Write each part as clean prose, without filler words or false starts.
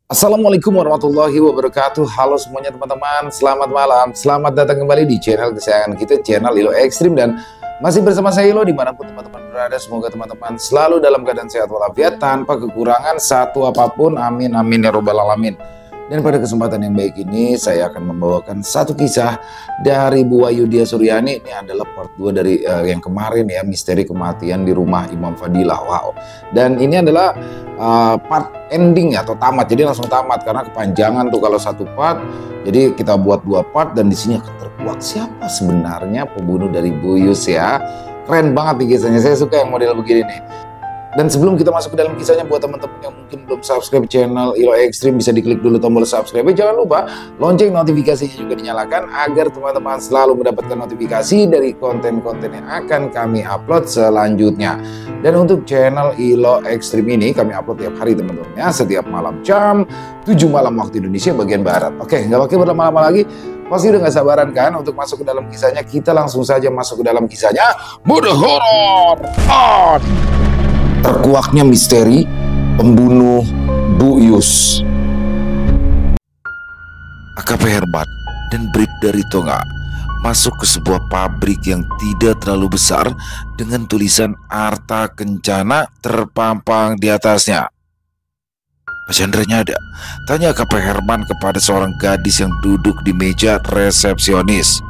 Assalamualaikum warahmatullahi wabarakatuh. Halo semuanya teman-teman, selamat malam. Selamat datang kembali di channel kesayangan kita, channel Ilo Ekstrim. Dan masih bersama saya Ilo, dimanapun teman-teman berada. Semoga teman-teman selalu dalam keadaan sehat walafiat, tanpa kekurangan satu apapun. Amin, amin ya robbal alamin. Dan pada kesempatan yang baik ini, saya akan membawakan satu kisah dari Bu Wahyu Dia Suryani. Ini adalah part 2 dari yang kemarin ya, misteri kematian di rumah Imam Fadilah. Wow. Dan ini adalah part ending atau tamat. Jadi langsung tamat karena kepanjangan tuh kalau satu part. Jadi kita buat 2 part dan di sini akan terkuak siapa sebenarnya pembunuh dari Bu Yus ya. Keren banget nih kisahnya. Saya suka yang model begini nih. Dan sebelum kita masuk ke dalam kisahnya, buat teman-teman yang mungkin belum subscribe channel Ilo Ekstrim, bisa diklik dulu tombol subscribe. Jangan lupa lonceng notifikasinya juga dinyalakan agar teman-teman selalu mendapatkan notifikasi dari konten-konten yang akan kami upload selanjutnya. Dan untuk channel Ilo Ekstrim ini kami upload tiap hari teman-teman ya, setiap malam jam 7 malam waktu Indonesia bagian barat. Oke, nggak pakai berlama-lama lagi. Pasti udah gak sabaran kan untuk masuk ke dalam kisahnya. Kita langsung saja masuk ke dalam kisahnya. Mode horor on! Terkuaknya misteri pembunuh Bu Yus. AKP Herman dan Bribda Ritonga masuk ke sebuah pabrik yang tidak terlalu besar dengan tulisan Arta Kencana terpampang di atasnya. Pak Chandranya ada? Tanya AKP Herman kepada seorang gadis yang duduk di meja resepsionis.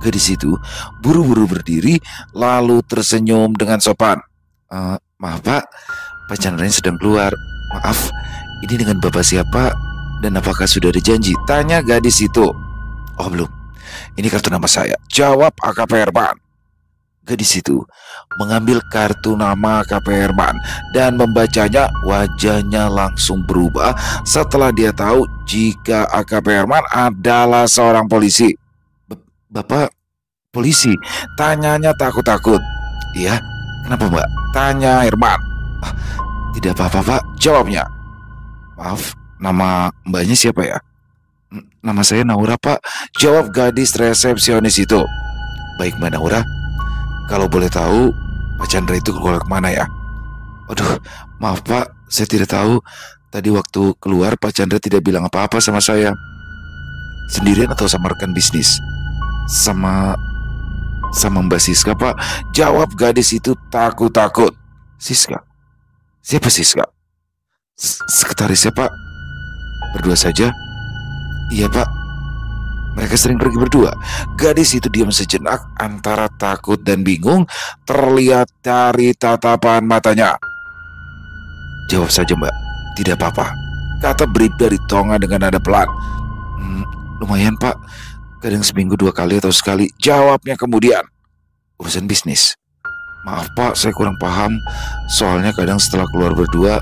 Gadis itu buru-buru berdiri lalu tersenyum dengan sopan. Maaf Pak Chandranya sedang keluar. Maaf, ini dengan Bapak siapa dan apakah sudah ada janji? Tanya gadis itu. Oh belum, ini kartu nama saya, jawab AKP Herman. Gadis itu mengambil kartu nama AKP Herman dan membacanya. Wajahnya langsung berubah setelah dia tahu jika AKP Herman adalah seorang polisi. Bapak polisi? Tanyanya takut-takut. Iya, kenapa Mbak? Tanya Herman. Tidak apa-apa Pak, jawabnya. Maaf, nama mbaknya siapa ya? Nama saya Naura Pak, jawab gadis resepsionis itu. Baik Mbak Naura, kalau boleh tahu Pak Chandra itu keluar kemana ya? Aduh, maaf Pak, saya tidak tahu. Tadi waktu keluar Pak Chandra tidak bilang apa-apa sama saya. Sendirian atau sama rekan bisnis? Sama Mbak Siska Pak, jawab gadis itu takut-takut. Siska? Siapa Siska? Sekretarisnya Pak. Berdua saja? Iya Pak, mereka sering pergi berdua. Gadis itu diam sejenak antara takut dan bingung, terlihat dari tatapan matanya. Jawab saja Mbak, tidak apa-apa, kata Bribda Ritonga dengan nada pelan. Lumayan Pak, kadang seminggu 2 kali atau sekali, jawabnya kemudian. Urusan bisnis? Maaf Pak, saya kurang paham. Soalnya kadang setelah keluar berdua,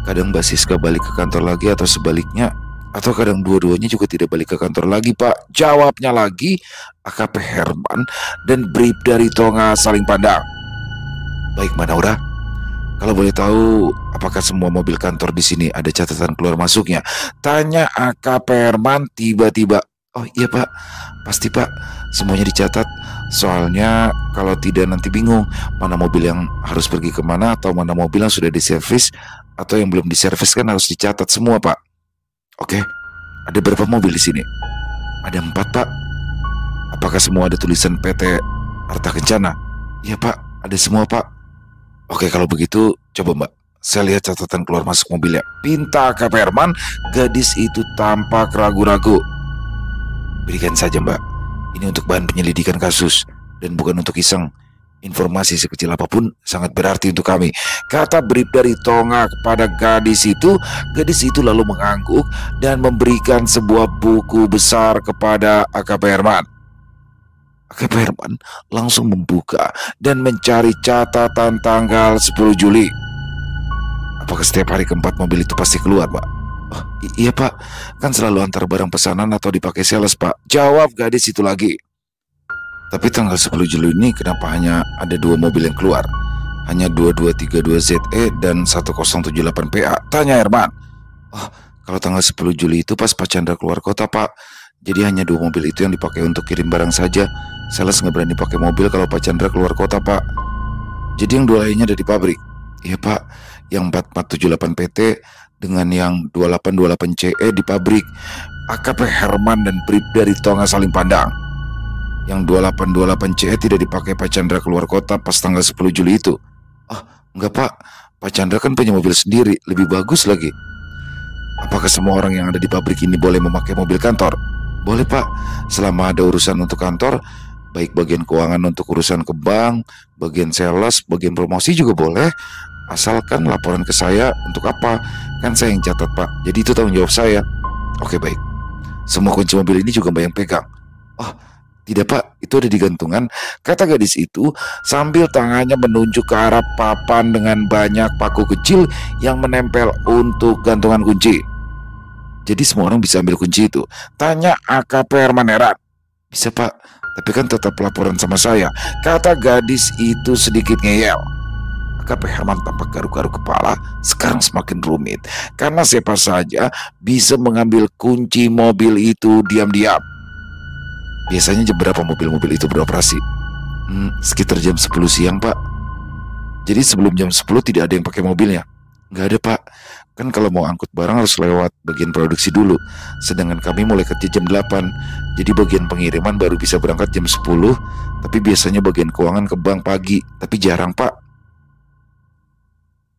kadang Mbak Siska balik ke kantor lagi atau sebaliknya. Atau kadang dua-duanya juga tidak balik ke kantor lagi Pak, jawabnya lagi. AKP Herman dan Bribda Ritonga saling pandang. Baik Mbak Naura, kalau boleh tahu apakah semua mobil kantor di sini ada catatan keluar masuknya? Tanya AKP Herman tiba-tiba. Oh iya Pak, pasti Pak, semuanya dicatat. Soalnya kalau tidak nanti bingung mana mobil yang harus pergi kemana, atau mana mobil yang sudah diservis atau yang belum diservis, kan harus dicatat semua Pak. Oke, ada berapa mobil di sini? Ada 4 Pak. Apakah semua ada tulisan PT Arta Kencana? Iya Pak, ada semua Pak. Oke, kalau begitu coba Mbak, saya lihat catatan keluar masuk mobilnya, pinta AKP Herman. Gadis itu tampak ragu-ragu. Berikan saja Mbak, ini untuk bahan penyelidikan kasus dan bukan untuk iseng. Informasi sekecil apapun sangat berarti untuk kami, kata Bribda Ritonga kepada gadis itu. Gadis itu lalu mengangguk dan memberikan sebuah buku besar kepada AKP Herman. AKP Herman langsung membuka dan mencari catatan tanggal 10 Juli. Apakah setiap hari keempat mobil itu pasti keluar Pak? Oh, iya Pak, kan selalu antar barang pesanan atau dipakai sales Pak, jawab gadis itu lagi. Tapi tanggal 10 Juli ini kenapa hanya ada 2 mobil yang keluar? Hanya 2232 ZE dan 1078 PA, tanya Herman. Oh, kalau tanggal 10 Juli itu pas Pak Chandra keluar kota Pak. Jadi hanya 2 mobil itu yang dipakai untuk kirim barang saja. Sales nggak berani pakai mobil kalau Pak Chandra keluar kota Pak. Jadi yang 2 lainnya ada di pabrik. Iya Pak, yang 4478 PT dengan yang 2828CE di pabrik. AKP Herman dan Bribda Ritonga saling pandang. Yang 2828CE tidak dipakai Pak Chandra keluar kota pas tanggal 10 Juli itu. Ah, enggak Pak, Pak Chandra kan punya mobil sendiri, lebih bagus lagi. Apakah semua orang yang ada di pabrik ini boleh memakai mobil kantor? Boleh Pak, selama ada urusan untuk kantor, baik bagian keuangan untuk urusan ke bank, bagian sales, bagian promosi juga boleh. Asalkan laporan ke saya untuk apa? Kan saya yang catat Pak, jadi itu tanggung jawab saya. Oke baik, semua kunci mobil ini juga Mbak yang pegang. Oh tidak Pak, itu ada di gantungan, kata gadis itu sambil tangannya menunjuk ke arah papan dengan banyak paku kecil yang menempel untuk gantungan kunci. Jadi semua orang bisa ambil kunci itu? Tanya AKP Herman heran. Bisa Pak, tapi kan tetap laporan sama saya, kata gadis itu sedikit ngeyel. AKP Herman tampak garuk-garuk kepala, sekarang semakin rumit, karena siapa saja bisa mengambil kunci mobil itu diam-diam. Biasanya jam berapa mobil-mobil itu beroperasi? Sekitar jam 10 siang Pak. Jadi sebelum jam 10 tidak ada yang pakai mobilnya? Nggak ada Pak, kan kalau mau angkut barang harus lewat bagian produksi dulu. Sedangkan kami mulai kerja jam 8. Jadi bagian pengiriman baru bisa berangkat jam 10. Tapi biasanya bagian keuangan ke bank pagi, tapi jarang Pak.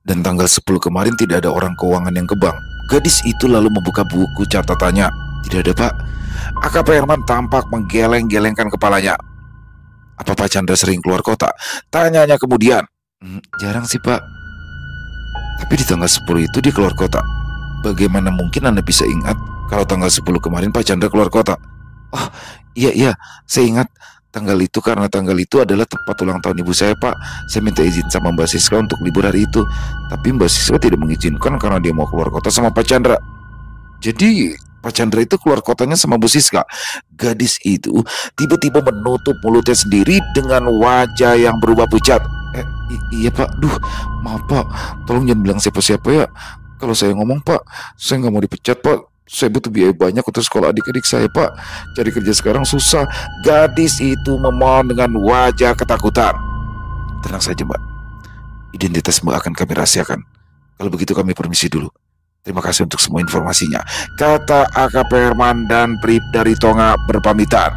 Dan tanggal 10 kemarin tidak ada orang keuangan yang ke bank. Gadis itu lalu membuka buku catatannya. Tidak ada Pak. AKP Herman tampak menggeleng-gelengkan kepalanya. Apa Pak Chandra sering keluar kota? Tanyanya kemudian. Jarang sih Pak. Tapi di tanggal 10 itu dia keluar kota. Bagaimana mungkin Anda bisa ingat kalau tanggal 10 kemarin Pak Chandra keluar kota? Oh iya, saya ingat. Tanggal itu karena tanggal itu adalah tepat ulang tahun ibu saya Pak. Saya minta izin sama Mbak Siska untuk libur hari itu. Tapi Mbak Siska tidak mengizinkan karena dia mau keluar kota sama Pak Chandra. Jadi Pak Chandra itu keluar kotanya sama Bu Siska. Gadis itu tiba-tiba menutup mulutnya sendiri dengan wajah yang berubah pucat. Iya Pak, maaf Pak, tolong jangan bilang siapa-siapa ya. Kalau saya ngomong Pak, saya nggak mau dipecat Pak. Saya butuh biaya banyak untuk sekolah adik-adik saya Pak. Cari kerja sekarang susah. Gadis itu memohon dengan wajah ketakutan. Tenang saja Mbak, identitas Mbak akan kami rahasiakan. Kalau begitu kami permisi dulu. Terima kasih untuk semua informasinya, kata AKP Herman dan Bribda Ritonga berpamitan.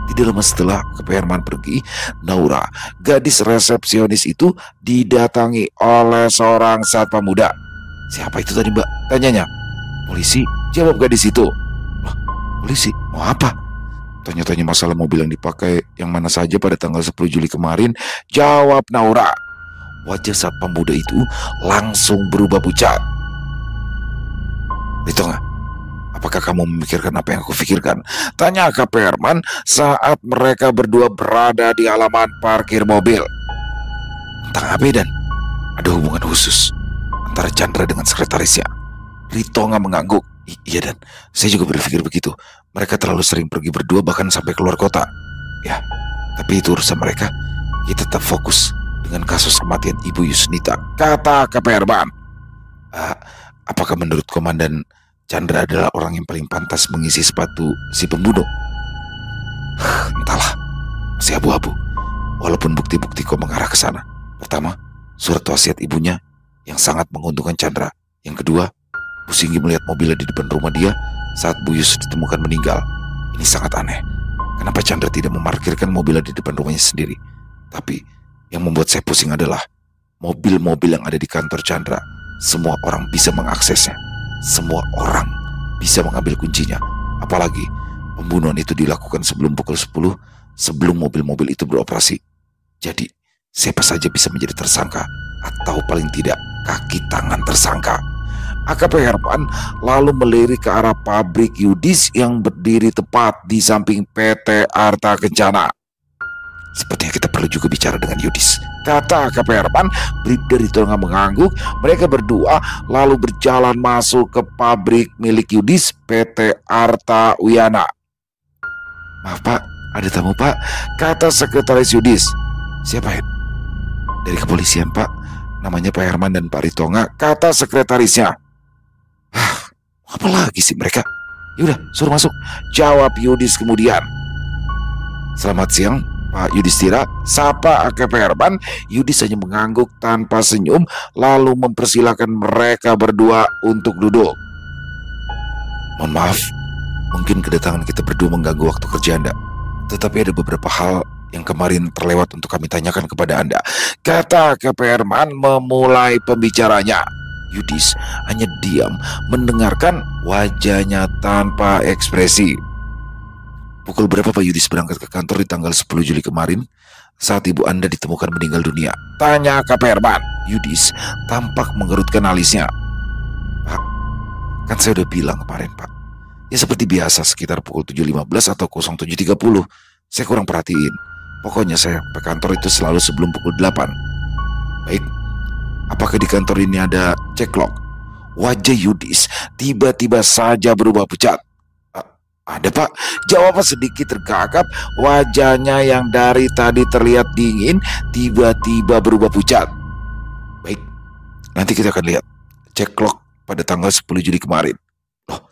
Tidak lama setelah AKP Herman pergi, Naura, gadis resepsionis itu didatangi oleh seorang satpam muda. Siapa itu tadi Mbak? Tanyanya. Polisi, jawab gadis itu. Loh, polisi? Mau apa? Tanya-tanya masalah mobil yang dipakai yang mana saja pada tanggal 10 Juli kemarin, jawab Naura. Wajah satpam muda itu langsung berubah pucat. Ritonga, apakah kamu memikirkan apa yang aku pikirkan? Tanya AKP Herman saat mereka berdua berada di halaman parkir mobil. Tentang apa dan ada hubungan khusus antara Chandra dengan sekretarisnya? Ritonga mengangguk. Iya dan saya juga berpikir begitu. Mereka terlalu sering pergi berdua bahkan sampai keluar kota. Ya, tapi itu urusan mereka. Kita tetap fokus dengan kasus kematian Ibu Yusnita, kata AKP Herman. Apakah menurut Komandan Chandra adalah orang yang paling pantas mengisi sepatu si pembunuh? Entahlah, masih abu-abu. Walaupun bukti-bukti kok mengarah ke sana. Pertama, surat wasiat ibunya yang sangat menguntungkan Chandra. Yang kedua, Bu Singgi melihat mobilnya di depan rumah dia saat Bu Yus ditemukan meninggal. Ini sangat aneh. Kenapa Chandra tidak memarkirkan mobilnya di depan rumahnya sendiri? Tapi yang membuat saya pusing adalah mobil-mobil yang ada di kantor Chandra. Semua orang bisa mengaksesnya. Semua orang bisa mengambil kuncinya. Apalagi pembunuhan itu dilakukan sebelum pukul 10, sebelum mobil-mobil itu beroperasi. Jadi siapa saja bisa menjadi tersangka, atau paling tidak kaki tangan tersangka. AKP Herman lalu melirik ke arah pabrik Yudis yang berdiri tepat di samping PT Arta Kencana. Sepertinya kita perlu juga bicara dengan Yudis, kata AKP Herman. Bribda Ritonga mengangguk. Mereka berdua lalu berjalan masuk ke pabrik milik Yudis, PT Arta Wiyana. Maaf Pak, ada tamu Pak, kata sekretaris Yudis. Siapa Hen? Dari kepolisian Pak, namanya Pak Herman dan Pak Ritonga, kata sekretarisnya. Apa lagi sih mereka? Yaudah, suruh masuk, jawab Yudis kemudian. Selamat siang Pak Yudhistira, sapa AKP Herman. Yudis hanya mengangguk tanpa senyum, lalu mempersilahkan mereka berdua untuk duduk. Mohon maaf, mungkin kedatangan kita berdua mengganggu waktu kerja Anda. Tetapi ada beberapa hal yang kemarin terlewat untuk kami tanyakan kepada Anda, kata AKP Herman memulai pembicaranya. Yudis hanya diam mendengarkan, wajahnya tanpa ekspresi. Pukul berapa Pak Yudis berangkat ke kantor di tanggal 10 Juli kemarin saat ibu Anda ditemukan meninggal dunia? Tanya AKP Herman. Yudis tampak mengerutkan alisnya. Pak, kan saya udah bilang kemarin Pak, ya seperti biasa sekitar pukul 7.15 atau 07.30. Saya kurang perhatiin. Pokoknya saya ke kantor itu selalu sebelum pukul 8. Baik, apakah di kantor ini ada ceklock? Wajah Yudis tiba-tiba saja berubah pucat. Ada Pak, jawabnya sedikit tergagap. Wajahnya yang dari tadi terlihat dingin tiba-tiba berubah pucat. Baik, nanti kita akan lihat ceklock pada tanggal 10 Juli kemarin. Loh,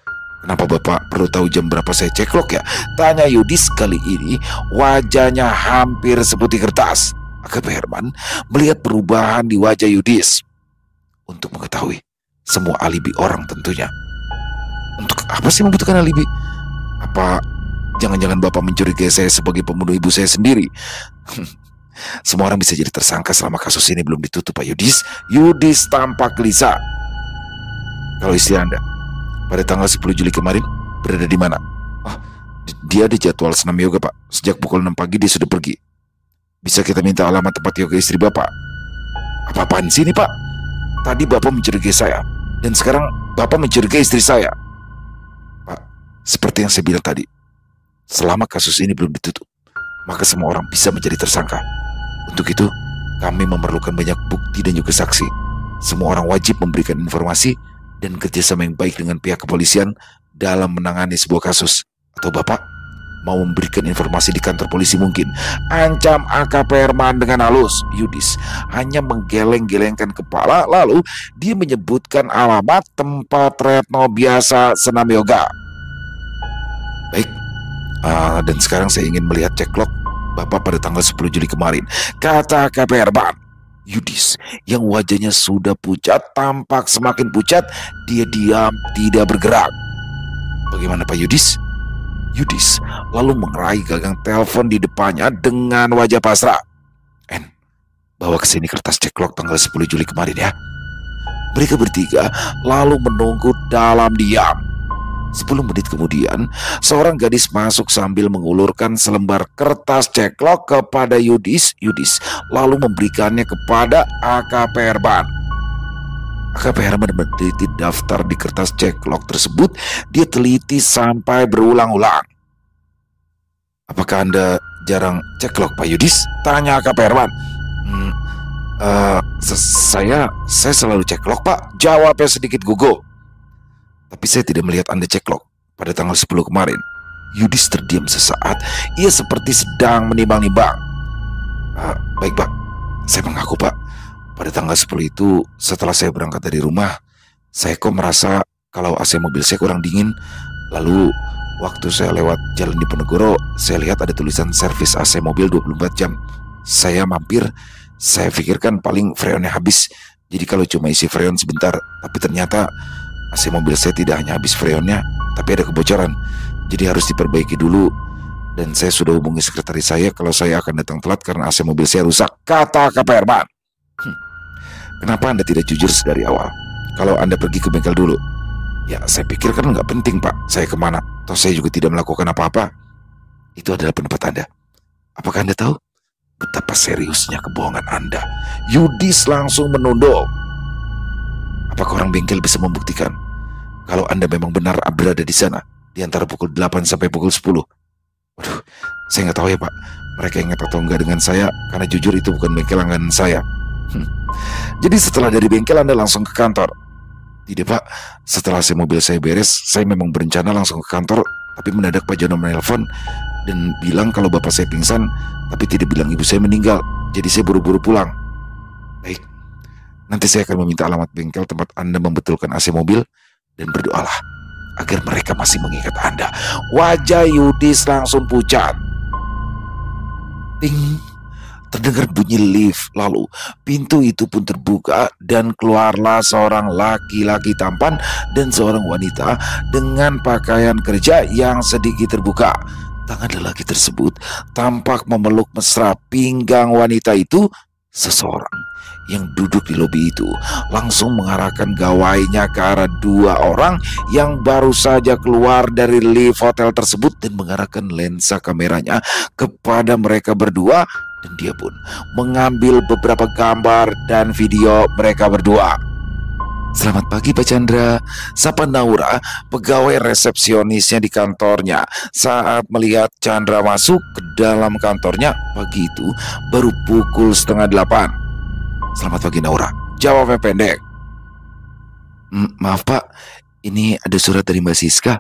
kenapa Bapak perlu tahu jam berapa saya ceklock ya? Tanya Yudis kali ini, wajahnya hampir seputih kertas. AKP Herman melihat perubahan di wajah Yudis. Untuk mengetahui semua alibi orang tentunya. Untuk apa sih membutuhkan alibi? Apa jangan-jangan Bapak mencurigai saya sebagai pembunuh ibu saya sendiri? Semua orang bisa jadi tersangka selama kasus ini belum ditutup Pak Yudis. Yudis tampak gelisah. Kalau istri Anda pada tanggal 10 Juli kemarin berada di mana? Oh, dia ada jadwal senam yoga Pak. Sejak pukul 6 pagi dia sudah pergi. Bisa kita minta alamat tempat yoga istri Bapak? Apa-apaan sih ini Pak? Tadi Bapak mencurigai saya, dan sekarang Bapak mencurigai istri saya. Seperti yang saya bilang tadi, selama kasus ini belum ditutup, maka semua orang bisa menjadi tersangka. Untuk itu, kami memerlukan banyak bukti dan juga saksi. Semua orang wajib memberikan informasi dan kerjasama yang baik dengan pihak kepolisian dalam menangani sebuah kasus. Atau Bapak mau memberikan informasi di kantor polisi mungkin? Ancam AKP Herman dengan halus. Yudis hanya menggeleng-gelengkan kepala, lalu dia menyebutkan alamat tempat Retno biasa senam yoga. Baik, dan sekarang saya ingin melihat ceklock Bapak pada tanggal 10 Juli kemarin, kata AKP Herman. Yudis yang wajahnya sudah pucat tampak semakin pucat. Dia diam, tidak bergerak. Bagaimana Pak Yudis? Yudis lalu meraih gagang telepon di depannya dengan wajah pasrah. Bawa ke sini kertas ceklock tanggal 10 Juli kemarin ya. Mereka bertiga lalu menunggu dalam diam. 10 menit kemudian, seorang gadis masuk sambil mengulurkan selembar kertas ceklock kepada Yudis. Yudis lalu memberikannya kepada AKP Herman. AKP Herman meneliti daftar di kertas ceklock tersebut. Dia teliti sampai berulang-ulang. Apakah Anda jarang ceklock Pak Yudis? Tanya AKP Herman. Saya selalu ceklock Pak, jawabnya sedikit gugup. Tapi saya tidak melihat Anda ceklock pada tanggal 10 kemarin. Yudis terdiam sesaat. Ia seperti sedang menimbang-nimbang. Baik Pak, saya mengaku Pak, pada tanggal 10 itu setelah saya berangkat dari rumah, saya kok merasa kalau AC mobil saya kurang dingin. Lalu waktu saya lewat jalan Diponegoro, saya lihat ada tulisan servis AC mobil 24 jam. Saya mampir, saya pikirkan paling freonnya habis. Jadi kalau cuma isi freon sebentar, tapi ternyata AC mobil saya tidak hanya habis freonnya, tapi ada kebocoran. Jadi harus diperbaiki dulu. Dan saya sudah hubungi sekretaris saya kalau saya akan datang telat karena AC mobil saya rusak, kata AKP Herman. Kenapa Anda tidak jujur dari awal? Kalau Anda pergi ke bengkel dulu. Ya saya pikir kan nggak penting Pak, saya kemana? Toh saya juga tidak melakukan apa-apa. Itu adalah pendapat Anda. Apakah Anda tahu betapa seriusnya kebohongan Anda? Yudis langsung menunduk. Apakah orang bengkel bisa membuktikan kalau Anda memang benar berada di sana di antara pukul 8 sampai pukul 10? Waduh, saya nggak tahu ya Pak. Mereka ingat atau enggak dengan saya, karena jujur itu bukan bengkel langganan saya. Jadi setelah dari bengkel Anda langsung ke kantor? Tidak Pak, setelah mobil saya beres, saya memang berencana langsung ke kantor, tapi mendadak Pak Jono menelpon dan bilang kalau bapak saya pingsan, tapi tidak bilang ibu saya meninggal. Jadi saya buru-buru pulang. Baik, nanti saya akan meminta alamat bengkel tempat Anda membetulkan AC mobil, dan berdoalah agar mereka masih mengingat Anda. Wajah Yudis langsung pucat. Ting, terdengar bunyi lift, lalu pintu itu pun terbuka dan keluarlah seorang laki-laki tampan dan seorang wanita dengan pakaian kerja yang sedikit terbuka. Tangan lelaki tersebut tampak memeluk mesra pinggang wanita itu. Seseorang yang duduk di lobi itu langsung mengarahkan gawainya ke arah dua orang yang baru saja keluar dari lift hotel tersebut dan mengarahkan lensa kameranya kepada mereka berdua, dan dia pun mengambil beberapa gambar dan video mereka berdua. Selamat pagi Pak Chandra, sapa Naura, pegawai resepsionisnya di kantornya. Saat melihat Chandra masuk ke dalam kantornya pagi itu baru pukul 7:30. Selamat pagi Naura, jawabnya pendek. Maaf Pak, ini ada surat dari Mbak Siska.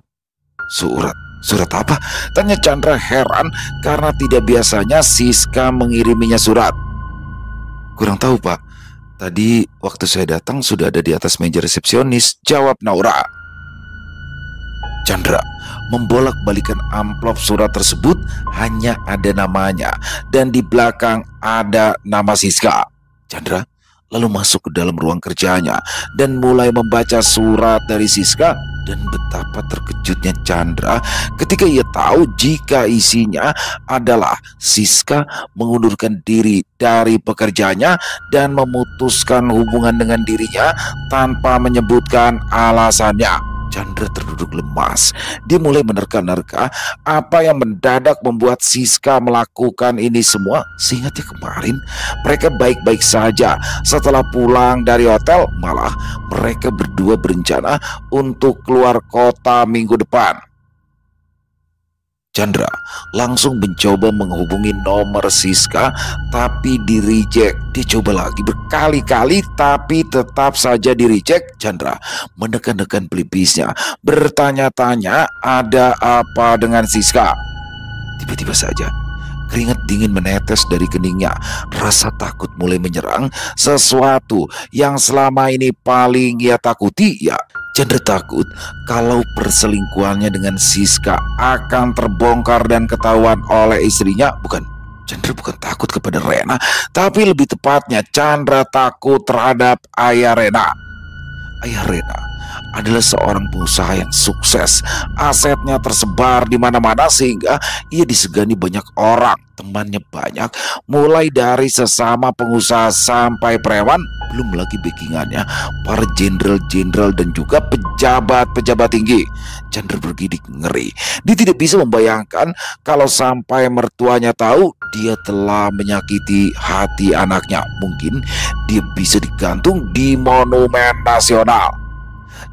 Surat? Surat apa? Tanya Chandra heran karena tidak biasanya Siska mengiriminya surat. Kurang tahu Pak, tadi waktu saya datang sudah ada di atas meja resepsionis, jawab Naura. Chandra membolak-balikan amplop surat tersebut, hanya ada namanya dan di belakang ada nama Siska. Chandra lalu masuk ke dalam ruang kerjanya dan mulai membaca surat dari Siska, dan betapa terkejutnya Chandra ketika ia tahu jika isinya adalah Siska mengundurkan diri dari pekerjaannya dan memutuskan hubungan dengan dirinya tanpa menyebutkan alasannya. Chandra terduduk lemas. Dia mulai menerka-nerka apa yang mendadak membuat Siska melakukan ini semua. Seingatnya kemarin mereka baik-baik saja. Setelah pulang dari hotel, malah mereka berdua berencana untuk keluar kota minggu depan. Chandra langsung mencoba menghubungi nomor Siska, tapi di-reject. Dia coba lagi berkali-kali, tapi tetap saja di-reject. Chandra menekan-nekan pelipisnya, bertanya-tanya ada apa dengan Siska. Tiba-tiba saja keringat dingin menetes dari keningnya. Rasa takut mulai menyerang. Sesuatu yang selama ini paling ia takuti, ya Chandra takut kalau perselingkuhannya dengan Siska akan terbongkar dan ketahuan oleh istrinya. Chandra bukan takut kepada Rena, tapi lebih tepatnya Chandra takut terhadap ayah Rena. Ayah Rena adalah seorang pengusaha yang sukses. Asetnya tersebar di mana-mana sehingga ia disegani banyak orang. Temannya banyak, mulai dari sesama pengusaha sampai preman, belum lagi backingannya para jenderal-jenderal dan juga pejabat-pejabat tinggi. Chandra bergidik ngeri. Dia tidak bisa membayangkan kalau sampai mertuanya tahu dia telah menyakiti hati anaknya. Mungkin dia bisa digantung di Monumen Nasional.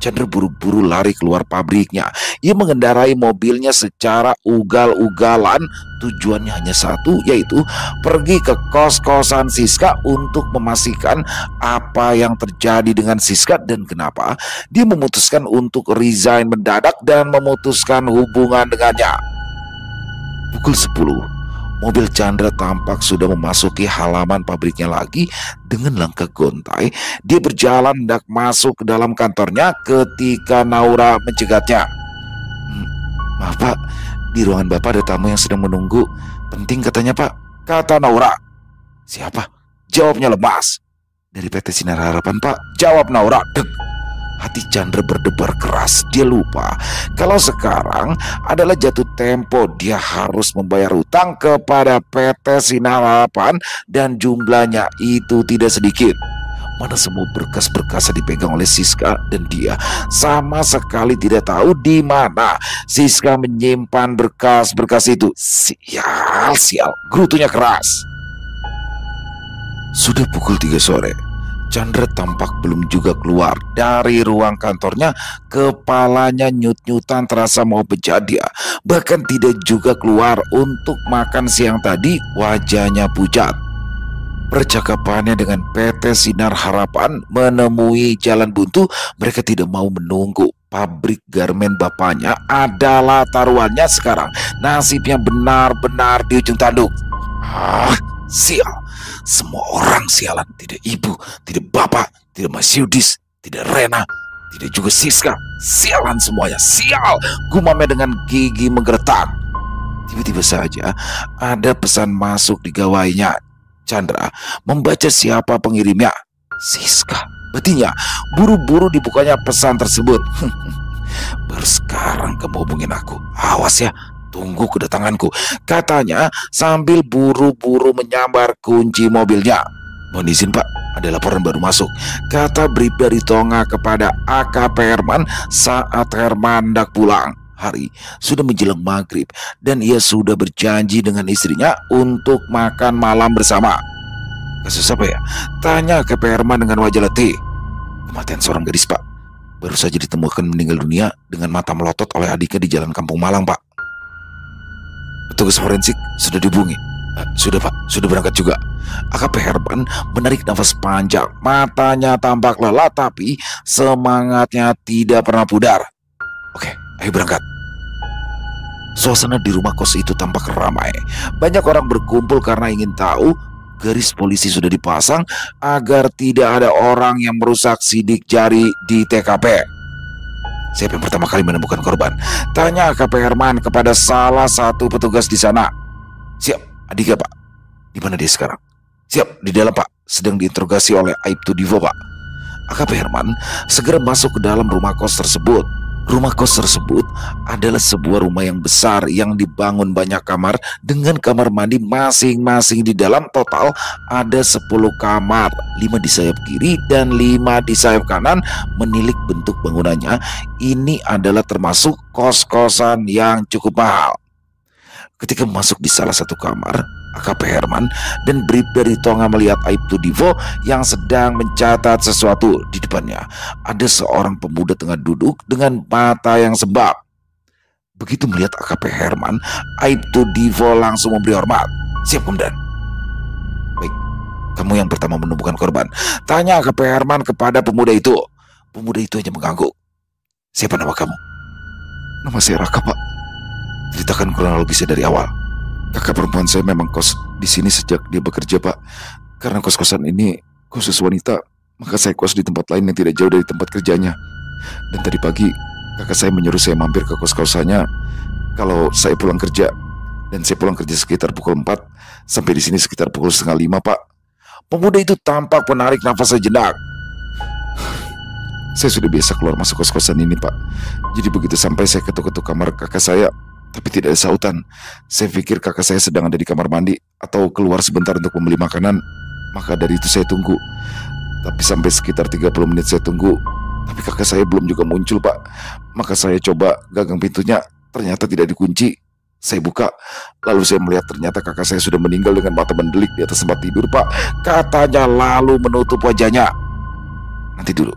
Chandra buru-buru lari keluar pabriknya. Ia mengendarai mobilnya secara ugal-ugalan. Tujuannya hanya satu, yaitu pergi ke kos-kosan Siska untuk memastikan apa yang terjadi dengan Siska dan kenapa dia memutuskan untuk resign mendadak dan memutuskan hubungan dengannya. Pukul 10, mobil Chandra tampak sudah memasuki halaman pabriknya lagi. Dengan langkah gontai, dia berjalan hendak masuk ke dalam kantornya ketika Naura mencegatnya. Maaf Pak, di ruangan Bapak ada tamu yang sedang menunggu. Penting katanya Pak, kata Naura. Siapa? Jawabnya lemas. Dari PT Sinar Harapan Pak, jawab Naura. Dek. Hati Chandra berdebar keras. Dia lupa kalau sekarang adalah jatuh tempo. Dia harus membayar hutang kepada PT Sinar Harapan dan jumlahnya itu tidak sedikit. Mana semua berkas-berkas dipegang oleh Siska dan dia sama sekali tidak tahu di mana Siska menyimpan berkas-berkas itu. Sial, gerutunya keras. Sudah pukul 3 sore. Chandra tampak belum juga keluar dari ruang kantornya. Kepalanya nyut-nyutan terasa mau pecah. Dia bahkan tidak juga keluar untuk makan siang tadi. Wajahnya pucat. Percakapannya dengan PT Sinar Harapan menemui jalan buntu. Mereka tidak mau menunggu. Pabrik garmen bapaknya adalah taruhannya sekarang. Nasibnya benar-benar di ujung tanduk. Sial. Semua orang sialan. Tidak ibu, tidak bapak, tidak Mas Yudis, tidak Rena, tidak juga Siska. Sialan semuanya, sial, gumamnya dengan gigi menggeretak. Tiba-tiba saja ada pesan masuk di gawainya. Chandra membaca siapa pengirimnya. Siska. Betinya buru-buru dibukanya pesan tersebut. Baru sekarang kamu hubungin aku. Awas ya, tunggu kedatanganku, katanya sambil buru-buru menyambar kunci mobilnya. Mohon izin Pak, ada laporan baru masuk, kata Bribda Ritonga kepada AKP Herman saat Herman hendak pulang. Hari sudah menjelang maghrib dan ia sudah berjanji dengan istrinya untuk makan malam bersama. Kasus apa ya? Tanya AKP Herman dengan wajah letih. Kematian seorang gadis Pak, baru saja ditemukan meninggal dunia dengan mata melotot oleh adiknya di Jalan Kampung Malang Pak. Petugas forensik sudah dihubungi. Sudah Pak, sudah berangkat juga. AKP Herman menarik nafas panjang, matanya tampak lelah tapi semangatnya tidak pernah pudar. Oke, ayo berangkat. Suasana di rumah kos itu tampak ramai. Banyak orang berkumpul karena ingin tahu garis polisi sudah dipasang agar tidak ada orang yang merusak sidik jari di TKP. Siapa yang pertama kali menemukan korban? Tanya AKP Herman kepada salah satu petugas di sana. Siap, Andika Pak. Di mana dia sekarang? Siap, di dalam Pak. Sedang diinterogasi oleh Aibtu Divo Pak. AKP Herman segera masuk ke dalam rumah kos tersebut. Rumah kos tersebut adalah sebuah rumah yang besar yang dibangun banyak kamar dengan kamar mandi masing-masing di dalam. Total ada 10 kamar, 5 di sayap kiri dan 5 di sayap kanan. Menilik bentuk bangunannya, ini adalah termasuk kos-kosan yang cukup mahal. Ketika masuk di salah satu kamar, AKP Herman dan Bribda Ritonga melihat Aibtu Divo yang sedang mencatat sesuatu. Di depannya ada seorang pemuda tengah duduk dengan mata yang sembab. Begitu melihat AKP Herman, Aibtu Divo langsung memberi hormat. Siap Komandan. Baik, kamu yang pertama menemukan korban, tanya AKP Herman kepada pemuda itu. Pemuda itu hanya mengangguk. Siapa nama kamu? Nama saya Raka Pak. Ceritakan kronologisnya dari awal. Kakak perempuan saya memang kos di sini sejak dia bekerja Pak. Karena kos-kosan ini khusus wanita, maka saya kos di tempat lain yang tidak jauh dari tempat kerjanya. Dan tadi pagi kakak saya menyuruh saya mampir ke kos-kosannya kalau saya pulang kerja. Dan saya pulang kerja sekitar pukul 4, sampai di sini sekitar pukul 4:30 Pak. Pemuda itu tampak menarik nafas sejenak. Saya sudah biasa keluar masuk kos-kosan ini Pak. Jadi begitu sampai saya ketuk-ketuk kamar kakak saya, tapi tidak ada sautan. Saya pikir kakak saya sedang ada di kamar mandi atau keluar sebentar untuk membeli makanan. Maka dari itu saya tunggu. Tapi sampai sekitar 30 menit saya tunggu, tapi kakak saya belum juga muncul Pak. Maka saya coba gagang pintunya, ternyata tidak dikunci. Saya buka, lalu saya melihat ternyata kakak saya sudah meninggal dengan mata mendelik di atas tempat tidur Pak. Katanya lalu menutup wajahnya. Nanti dulu,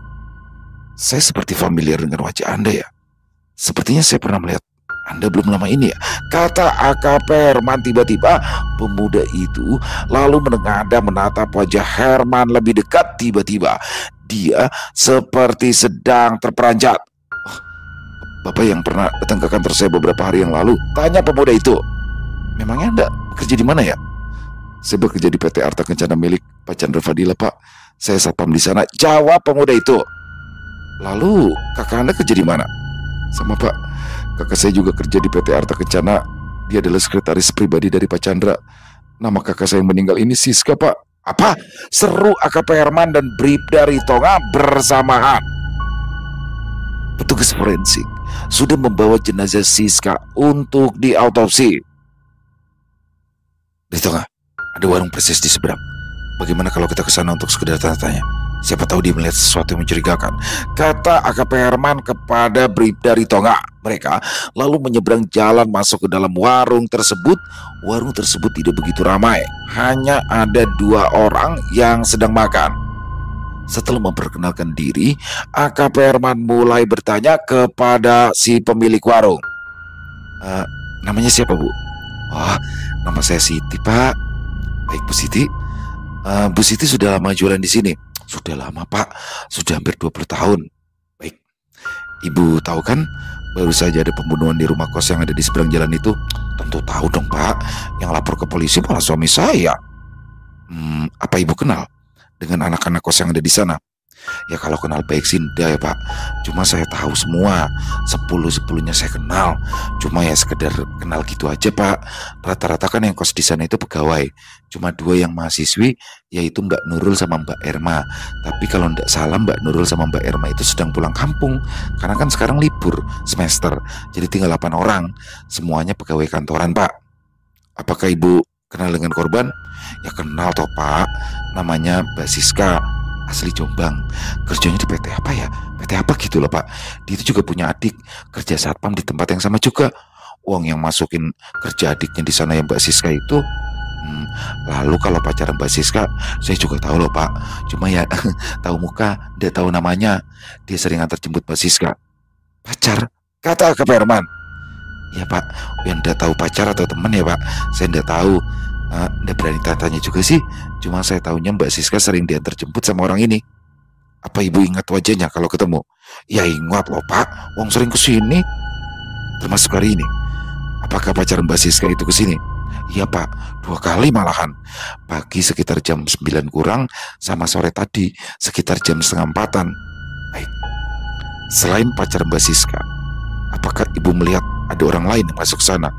saya seperti familiar dengan wajah Anda ya. Sepertinya saya pernah melihat Anda belum lama ini ya, kata AKP Herman. Tiba-tiba pemuda itu lalu menengadah menatap wajah Herman lebih dekat. Tiba-tiba dia seperti sedang terperanjat. Oh, Bapak yang pernah datang ke kantor saya beberapa hari yang lalu, tanya pemuda itu. Memangnya Anda bekerja di mana ya? Saya bekerja di PT Arta Kencana milik Pak Chandra Fadila Pak. Saya satpam di sana, jawab pemuda itu. Lalu kakak Anda kerja di mana? Sama Pak, kakak saya juga kerja di PT Arta Kencana. Dia adalah sekretaris pribadi dari Pak Chandra. Nama kakak saya yang meninggal ini Siska Pak. Apa? Seru AKP Herman dan Bribda Ritonga bersamaan. Petugas forensik sudah membawa jenazah Siska untuk diautopsi. Ritonga, ada warung persis di seberang. Bagaimana kalau kita ke sana untuk sekedar tanya-tanya? Siapa tahu dia melihat sesuatu yang mencurigakan, kata AKP Herman kepada Bribda Ritonga. Mereka lalu menyeberang jalan masuk ke dalam warung tersebut. Warung tersebut tidak begitu ramai, hanya ada 2 orang yang sedang makan. Setelah memperkenalkan diri, AKP Herman mulai bertanya kepada si pemilik warung. Namanya siapa Bu? Oh, nama saya Siti Pak. Baik Bu Siti. Bu Siti sudah lama jualan di sini? Sudah lama Pak, sudah hampir 20 tahun. Baik, Ibu tahu kan baru saja ada pembunuhan di rumah kos yang ada di seberang jalan itu? Tentu tahu dong Pak, yang lapor ke polisi malah suami saya. Apa Ibu kenal dengan anak-anak kos yang ada di sana? Ya kalau kenal baik sih enggak ya Pak. Cuma saya tahu semua. 10-10-nya saya kenal. Cuma ya sekedar kenal gitu aja Pak. Rata-rata kan yang kos di sana itu pegawai. Cuma dua yang mahasiswi, yaitu Mbak Nurul sama Mbak Erma. Tapi kalau enggak salah Mbak Nurul sama Mbak Erma itu sedang pulang kampung. Karena kan sekarang libur semester. Jadi tinggal 8 orang. Semuanya pegawai kantoran Pak. Apakah Ibu kenal dengan korban? Ya kenal toh Pak. Namanya Mbak Siska, asli Jombang. Kerjanya di PT apa ya? PT apa gitu loh Pak. Dia itu juga punya adik kerja satpam di tempat yang sama juga. Uang yang masukin kerja adiknya di sana yang Mbak Siska itu. Lalu kalau pacaran Mbak Siska, saya juga tahu loh Pak. Cuma ya tahu muka, tidak tahu namanya. Dia sering antar jemput Mbak Siska. Pacar? Kata ke Herman. Ya Pak, yang tidak tahu pacar atau teman ya Pak, saya tidak tahu. Nggak berani tanya juga sih. Cuma saya tahunya Mbak Siska sering diantar jemput sama orang ini. Apa Ibu ingat wajahnya kalau ketemu? Ya ingat loh Pak, Wong sering kesini. Termasuk hari ini. Apakah pacar Mbak Siska itu kesini? Iya Pak, 2 kali malahan. Pagi sekitar jam 9 kurang, sama sore tadi sekitar jam setengah 4-an. Baik. Selain pacar Mbak Siska, apakah Ibu melihat ada orang lain yang masuk sana?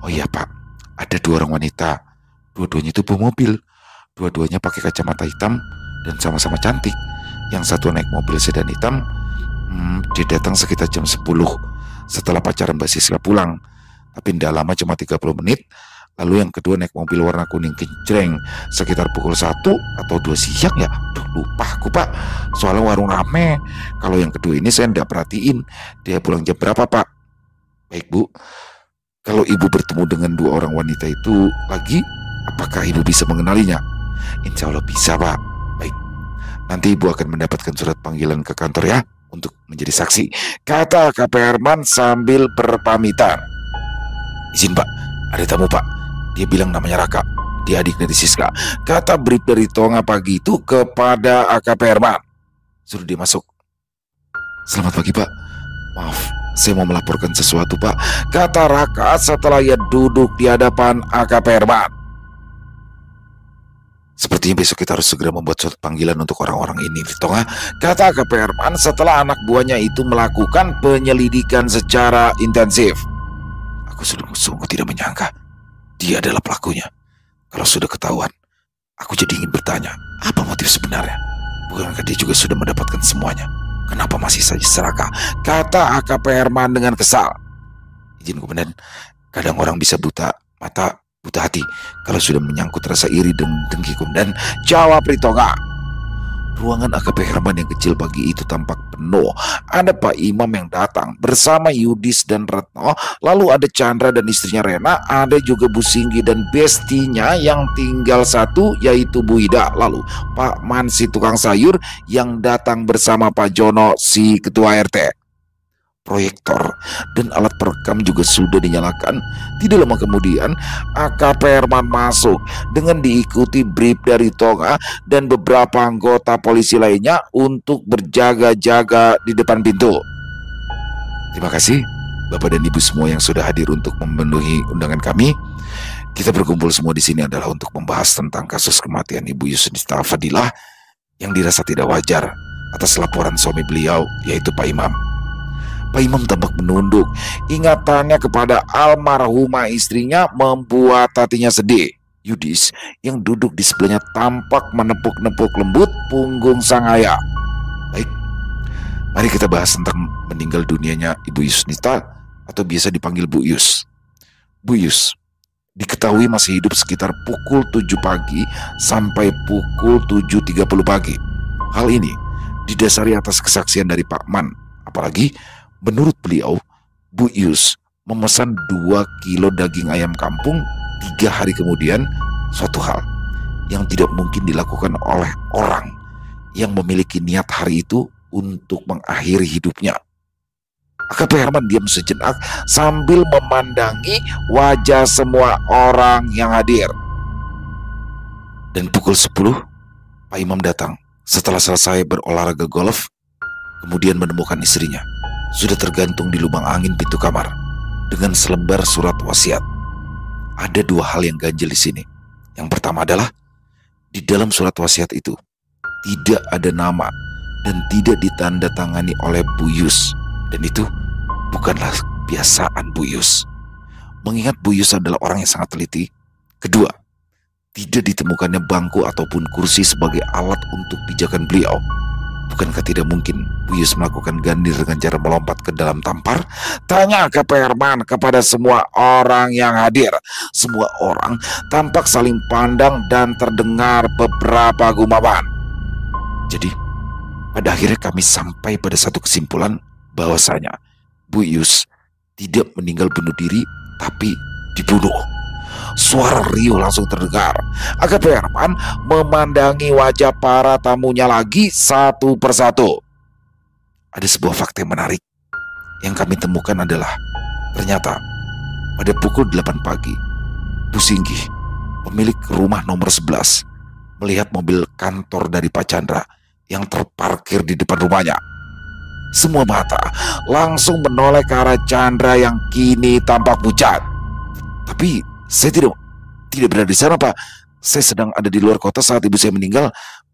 Oh iya Pak, ada 2 orang wanita. Dua-duanya itu bawa mobil. Dua-duanya pakai kacamata hitam dan sama-sama cantik. Yang satu naik mobil sedan hitam. Dia datang sekitar jam 10 setelah pacaran Mbak Siska pulang. Tapi tidak lama, cuma 30 menit. Lalu yang kedua naik mobil warna kuning kencreng sekitar pukul 1 atau 2 siang ya. Lupa aku Pak, soalnya warung rame. Kalau yang kedua ini saya tidak perhatiin dia pulang jam berapa Pak. Baik Bu, kalau Ibu bertemu dengan 2 orang wanita itu lagi, apakah Ibu bisa mengenalinya? Insya Allah bisa Pak. Baik, nanti Ibu akan mendapatkan surat panggilan ke kantor ya, untuk menjadi saksi, kata KP Herman sambil berpamitan. Izin Pak, ada tamu Pak. Dia bilang namanya Raka, dia adik dari Siska, kata Bribda Ritonga pagi itu kepada AKP Herman. Suruh dia masuk. Selamat pagi Pak. Maaf, saya mau melaporkan sesuatu Pak, kata Raka setelah ia duduk di hadapan AKP Herman. Sepertinya besok kita harus segera membuat surat panggilan untuk orang-orang ini, Ritonga, kata AKP Herman setelah anak buahnya itu melakukan penyelidikan secara intensif. Aku sungguh tidak menyangka dia adalah pelakunya. Kalau sudah ketahuan, aku jadi ingin bertanya, apa motif sebenarnya? Bukankah dia juga sudah mendapatkan semuanya? Kenapa masih saja serakah? Kata AKP Herman dengan kesal. Izin Komandan, kadang orang bisa buta mata, buta hati kalau sudah menyangkut rasa iri dan dengki Komandan, jawab Ritonga. Ruangan AKP Herman yang kecil pagi itu tampak penuh. Ada Pak Imam yang datang bersama Yudis dan Retno. Lalu ada Chandra dan istrinya Rena. Ada juga Bu Singgi dan bestinya yang tinggal satu, yaitu Bu Ida. Lalu Pak Man si tukang sayur yang datang bersama Pak Jono si ketua RT. Proyektor dan alat perekam juga sudah dinyalakan. Tidak lama kemudian AKP Herman masuk dengan diikuti Bribda Ritonga dan beberapa anggota polisi lainnya untuk berjaga-jaga di depan pintu. Terima kasih Bapak dan Ibu semua yang sudah hadir untuk memenuhi undangan kami. Kita berkumpul semua di sini adalah untuk membahas tentang kasus kematian Ibu Yusnita Fadilah yang dirasa tidak wajar atas laporan suami beliau, yaitu Pak Imam. Pak Imam tampak menunduk. Ingatannya kepada almarhumah istrinya membuat hatinya sedih. Yudis yang duduk di sebelahnya tampak menepuk-nepuk lembut punggung sang ayah. Baik, mari kita bahas tentang meninggal dunianya Ibu Yusnita atau biasa dipanggil Bu Yus. Bu Yus diketahui masih hidup sekitar pukul 7 pagi sampai pukul 7.30 pagi. Hal ini didasari atas kesaksian dari Pak Man. Apalagi menurut beliau, Bu Yus memesan 2 kilo daging ayam kampung 3 hari kemudian, suatu hal yang tidak mungkin dilakukan oleh orang yang memiliki niat hari itu untuk mengakhiri hidupnya. AKP Herman diam sejenak sambil memandangi wajah semua orang yang hadir. Dan pukul 10, Pak Imam datang setelah selesai berolahraga golf, kemudian menemukan istrinya sudah tergantung di lubang angin pintu kamar dengan selembar surat wasiat. Ada 2 hal yang ganjil di sini. Yang pertama adalah di dalam surat wasiat itu tidak ada nama dan tidak ditandatangani oleh Bu Yus. Dan itu bukanlah kebiasaan Bu Yus. Mengingat Bu Yus adalah orang yang sangat teliti. Kedua, tidak ditemukannya bangku ataupun kursi sebagai alat untuk pijakan beliau. Bukankah tidak mungkin Bu Yus melakukan gandir dengan cara melompat ke dalam tampar? Tanya ke Pak Herman kepada semua orang yang hadir. Semua orang tampak saling pandang dan terdengar beberapa gumaman. Jadi, pada akhirnya kami sampai pada satu kesimpulan bahwasanya Bu Yus tidak meninggal bunuh diri, tapi dibunuh. Suara riuh langsung terdengar. AKP Herman memandangi wajah para tamunya lagi satu persatu. Ada sebuah fakta yang menarik yang kami temukan adalah ternyata pada pukul 8 pagi, Bu Singgih, pemilik rumah nomor 11, melihat mobil kantor dari Pak Chandra yang terparkir di depan rumahnya. Semua mata langsung menoleh ke arah Chandra yang kini tampak pucat. Tapi saya tidak berada di sana, Pak. Saya sedang ada di luar kota saat ibu saya meninggal.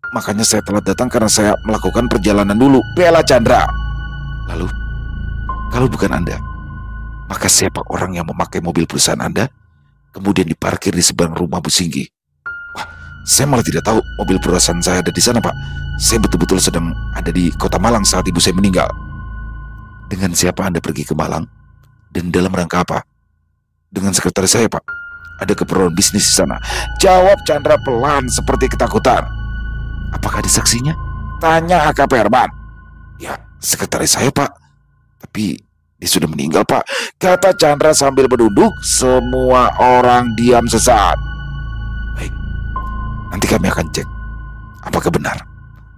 Makanya saya telat datang karena saya melakukan perjalanan dulu. Bela Chandra. Lalu, kalau bukan Anda, maka siapa orang yang memakai mobil perusahaan Anda kemudian diparkir di seberang rumah Bu Singgih? Wah, saya malah tidak tahu mobil perusahaan saya ada di sana, Pak. Saya betul-betul sedang ada di kota Malang saat ibu saya meninggal. Dengan siapa Anda pergi ke Malang? Dan dalam rangka apa? Dengan sekretaris saya, Pak. Ada keperluan bisnis di sana. Jawab Chandra pelan seperti ketakutan. Apakah ada saksinya? Tanya AKP Herman. Ya, sekretaris saya, Pak. Tapi dia sudah meninggal, Pak, kata Chandra sambil menunduk. Semua orang diam sesaat. Baik, nanti kami akan cek apakah benar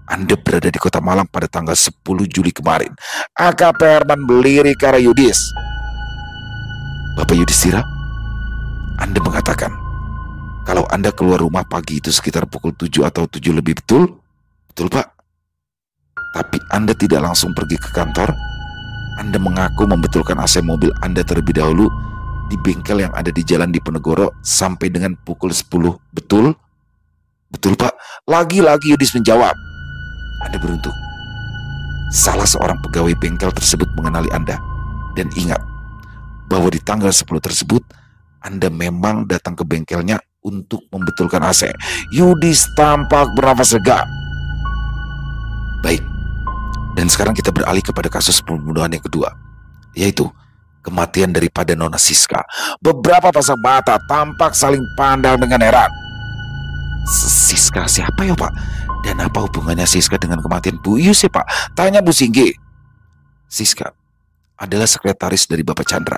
Anda berada di kota Malang pada tanggal 10 Juli kemarin. AKP Herman melirik ke arah Yudis. Bapak Yudhistira, Anda mengatakan kalau Anda keluar rumah pagi itu sekitar pukul 7 atau 7 lebih, betul? Betul, Pak. Tapi Anda tidak langsung pergi ke kantor. Anda mengaku membetulkan AC mobil Anda terlebih dahulu di bengkel yang ada di Jalan Diponegoro sampai dengan pukul 10, betul? Betul, Pak. Lagi-lagi Yudis menjawab. Anda beruntung. Salah seorang pegawai bengkel tersebut mengenali Anda. Dan ingat bahwa di tanggal 10 tersebut Anda memang datang ke bengkelnya untuk membetulkan AC. Yudis tampak bernafas lega. Baik, dan sekarang kita beralih kepada kasus pembunuhan yang kedua, yaitu kematian daripada Nona Siska. Beberapa pasang mata tampak saling pandang dengan heran. Siska siapa ya, Pak? Dan apa hubungannya Siska dengan kematian Bu Yus ya, Pak? Tanya Bu Singgih. Siska adalah sekretaris dari Bapak Chandra,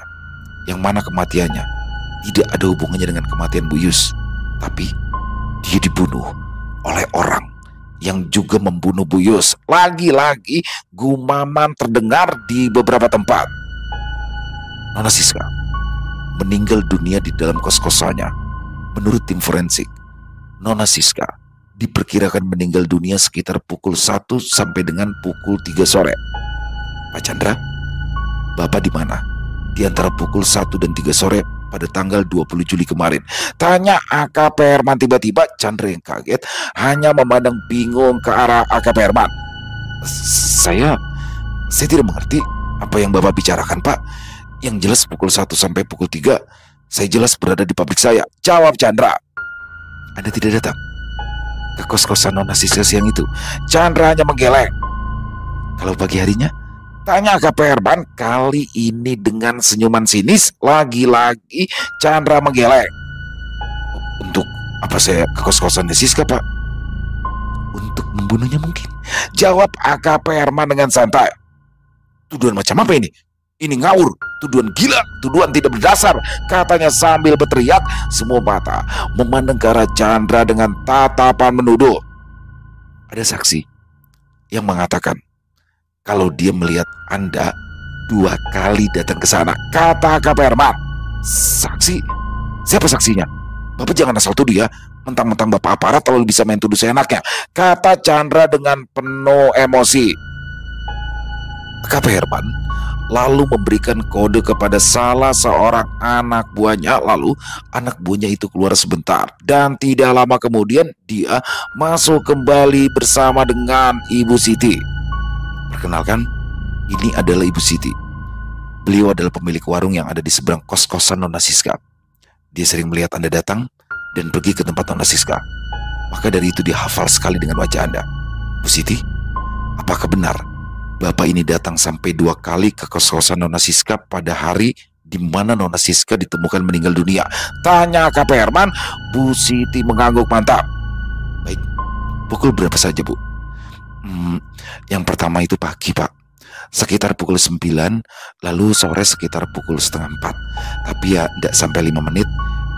yang mana kematiannya tidak ada hubungannya dengan kematian Bu Yus. Tapi dia dibunuh oleh orang yang juga membunuh Bu Yus. Lagi-lagi gumaman terdengar di beberapa tempat. Nona Siska meninggal dunia di dalam kos-kosannya. Menurut tim forensik, Nona Siska diperkirakan meninggal dunia sekitar pukul 1 sampai dengan pukul 3 sore. Pak Chandra, Bapak di mana di antara pukul 1 dan 3 sore pada tanggal 20 Juli kemarin? Tanya AKP Herman. Tiba-tiba Chandra yang kaget hanya memandang bingung ke arah AKP Herman. Saya tidak mengerti apa yang Bapak bicarakan, Pak. Yang jelas pukul 1 sampai pukul 3 saya jelas berada di pabrik saya, jawab Chandra. Anda tidak datang ke kos-kosan Nona Siska siang itu? Chandra hanya menggeleng. Kalau pagi harinya? Tanya AKP Herman kali ini dengan senyuman sinis. Lagi-lagi Chandra menggeleng. Untuk apa saya ke kos-kosannya Siska, Pak? Untuk membunuhnya mungkin, jawab AKP Herman dengan santai. Tuduhan macam apa ini? Ini ngawur, tuduhan gila, tuduhan tidak berdasar, katanya sambil berteriak. Semua mata memandang ke arah Chandra dengan tatapan menuduh. Ada saksi yang mengatakan kalau dia melihat Anda 2 kali datang ke sana, kata AKP Herman. Saksi? Siapa saksinya? Bapak jangan asal tuduh ya. Mentang-mentang Bapak aparat lalu bisa main tuduh seenaknya, kata Chandra dengan penuh emosi. AKP Herman lalu memberikan kode kepada salah seorang anak buahnya. Lalu anak buahnya itu keluar sebentar, dan tidak lama kemudian dia masuk kembali bersama dengan Ibu Siti. Perkenalkan, ini adalah Ibu Siti. Beliau adalah pemilik warung yang ada di seberang kos-kosan Nona Siska. Dia sering melihat Anda datang dan pergi ke tempat Nona Siska. Maka dari itu dia hafal sekali dengan wajah Anda. Bu Siti, apakah benar Bapak ini datang sampai 2 kali ke kos-kosan Nona Siska pada hari di mana Nona Siska ditemukan meninggal dunia? Tanya Kak Herman. Bu Siti mengangguk mantap. Baik, pukul berapa saja, Bu? Yang pertama itu pagi, Pak. Sekitar pukul 9, lalu sore sekitar pukul setengah 4. Tapi ya tidak sampai 5 menit,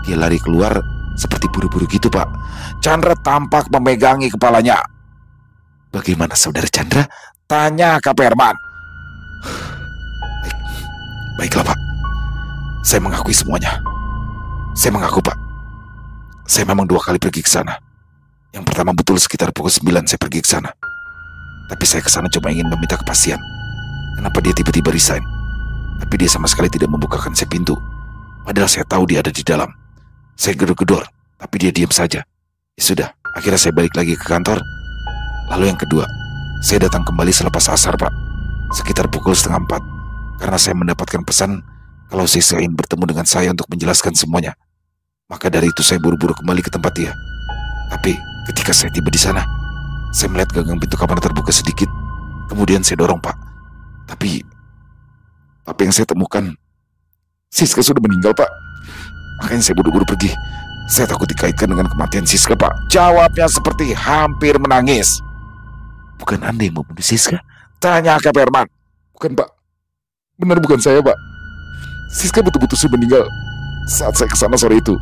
dia lari keluar seperti buru-buru gitu, Pak. Chandra tampak memegangi kepalanya. Bagaimana Saudara Chandra? Tanya Kak Herman. Baiklah, Pak. Saya mengakui semuanya. Saya mengaku, Pak. Saya memang 2 kali pergi ke sana. Yang pertama betul sekitar pukul 9 saya pergi ke sana. Tapi saya ke sana cuma ingin meminta kepastian. Kenapa dia tiba-tiba resign? Tapi dia sama sekali tidak membukakan saya pintu. Padahal saya tahu dia ada di dalam. Saya gedor-gedor, tapi dia diam saja. Ya sudah, akhirnya saya balik lagi ke kantor. Lalu yang kedua, saya datang kembali selepas asar, Pak. Sekitar pukul setengah 4. Karena saya mendapatkan pesan kalau saya ingin bertemu dengan saya untuk menjelaskan semuanya. Maka dari itu saya buru-buru kembali ke tempat dia. Tapi ketika saya tiba di sana, saya melihat gagang pintu kamar terbuka sedikit. Kemudian saya dorong, Pak. Tapi apa yang saya temukan, Siska sudah meninggal, Pak. Makanya saya buru-buru pergi. Saya takut dikaitkan dengan kematian Siska, Pak. Jawabnya seperti hampir menangis. Bukan Anda yang membunuh Siska? Tanya Kak Herman. Bukan, Pak. Benar bukan saya, Pak. Siska betul-betul sudah meninggal saat saya kesana sore itu.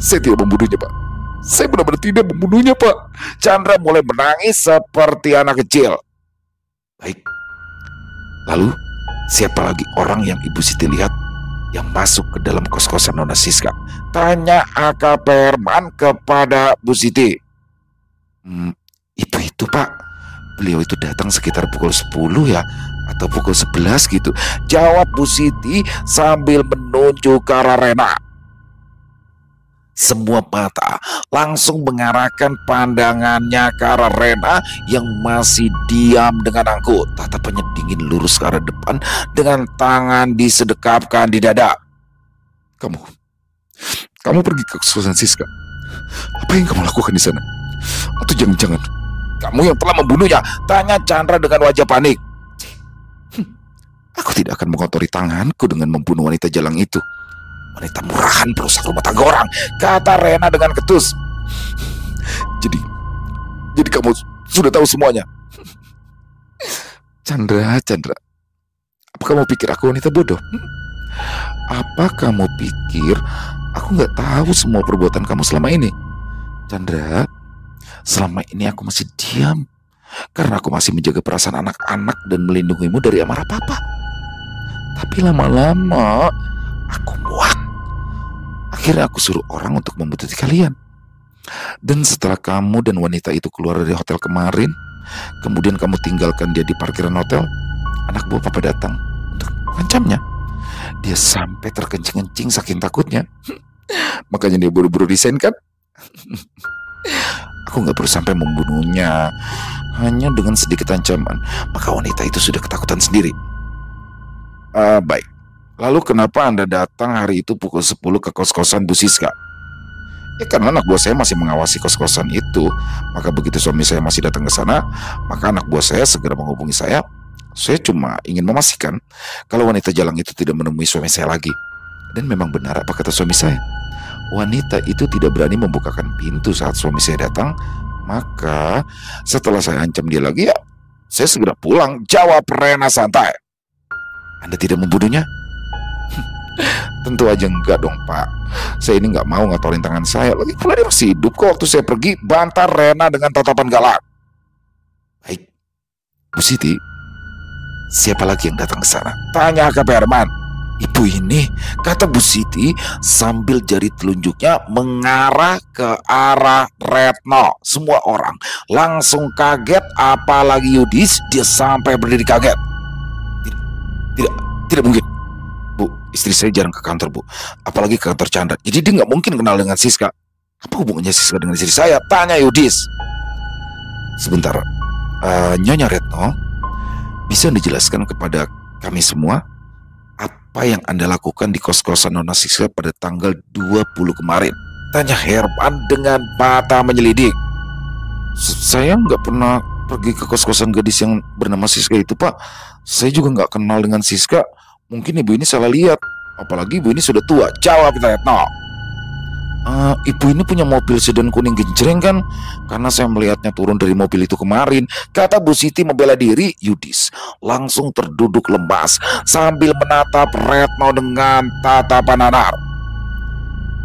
Saya tidak membunuhnya, Pak. Saya benar-benar tidak membunuhnya, Pak. Chandra mulai menangis seperti anak kecil. Baik. Lalu, siapa lagi orang yang Ibu Siti lihat yang masuk ke dalam kos-kosan Nona Siska? Tanya Kak Herman kepada Bu Siti. Itu, Pak. Beliau itu datang sekitar pukul 10 ya, atau pukul 11 gitu. Jawab Bu Siti sambil menunjuk ke arah Rena. Semua mata langsung mengarahkan pandangannya ke arah Rena yang masih diam dengan angkuh. Tatapannya dingin lurus ke arah depan dengan tangan disedekapkan di dada. Kamu pergi ke kosan Siska. Apa yang kamu lakukan di sana? Atau jangan-jangan kamu yang telah membunuhnya? Tanya Chandra dengan wajah panik. Aku tidak akan mengotori tanganku dengan membunuh wanita jalang itu. Wanita murahan perusak rumah tangga orang, kata Rena dengan ketus. Jadi kamu sudah tahu semuanya. Chandra, apa kamu pikir aku wanita bodoh? Apa kamu pikir aku nggak tahu semua perbuatan kamu selama ini? Chandra, selama ini aku masih diam karena aku masih menjaga perasaan anak-anak dan melindungimu dari amarah papa. Tapi lama-lama aku muak. Akhirnya aku suruh orang untuk membutuhkan kalian. Dan setelah kamu dan wanita itu keluar dari hotel kemarin, kemudian kamu tinggalkan dia di parkiran hotel, anak buah papa datang untuk mengancamnya. Dia sampai terkencing-kencing saking takutnya. Makanya dia buru-buru resign kan? Aku gak perlu sampai membunuhnya, hanya dengan sedikit ancaman. Maka wanita itu sudah ketakutan sendiri. Baik. Lalu kenapa Anda datang hari itu pukul 10 ke kos-kosan Bu Siska? Ya karena anak buah saya masih mengawasi kos-kosan itu. Maka begitu suami saya masih datang ke sana, maka anak buah saya segera menghubungi saya. Saya cuma ingin memastikan kalau wanita jalang itu tidak menemui suami saya lagi. Dan memang benar apa kata suami saya. Wanita itu tidak berani membukakan pintu saat suami saya datang. Maka setelah saya ancam dia lagi, ya saya segera pulang. Jawab Rena santai. Anda tidak membunuhnya? Tentu aja enggak dong, Pak. Saya ini nggak mau ngotorin tangan saya. Lagi pula dia masih hidup kok waktu saya pergi, bantah Rena dengan tatapan galak. Baik, Bu Siti, siapa lagi yang datang ke sana? Tanya Kak Herman. Ibu ini, kata Bu Siti sambil jari telunjuknya mengarah ke arah Retno. Semua orang langsung kaget, apalagi Yudis, dia sampai berdiri kaget. Tidak mungkin. Bu, istri saya jarang ke kantor, Bu. Apalagi ke kantor Chandra. Jadi dia nggak mungkin kenal dengan Siska. Apa hubungannya Siska dengan istri saya? Tanya Yudis. Sebentar, Nyonya Retno, Bisa dijelaskan kepada kami semua apa yang Anda lakukan di kos-kosan Nona Siska pada tanggal 20 kemarin? Tanya Herman dengan mata menyelidik. Saya nggak pernah pergi ke kos-kosan gadis yang bernama Siska itu, Pak. Saya juga nggak kenal dengan Siska. Mungkin ibu ini salah lihat. Apalagi ibu ini sudah tua. Jawab Retno. Ibu ini punya mobil sedan kuning genjreng kan? Karena saya melihatnya turun dari mobil itu kemarin, kata Bu Siti membela diri. Yudis langsung terduduk lemas sambil menatap Retno dengan tatapan nanar.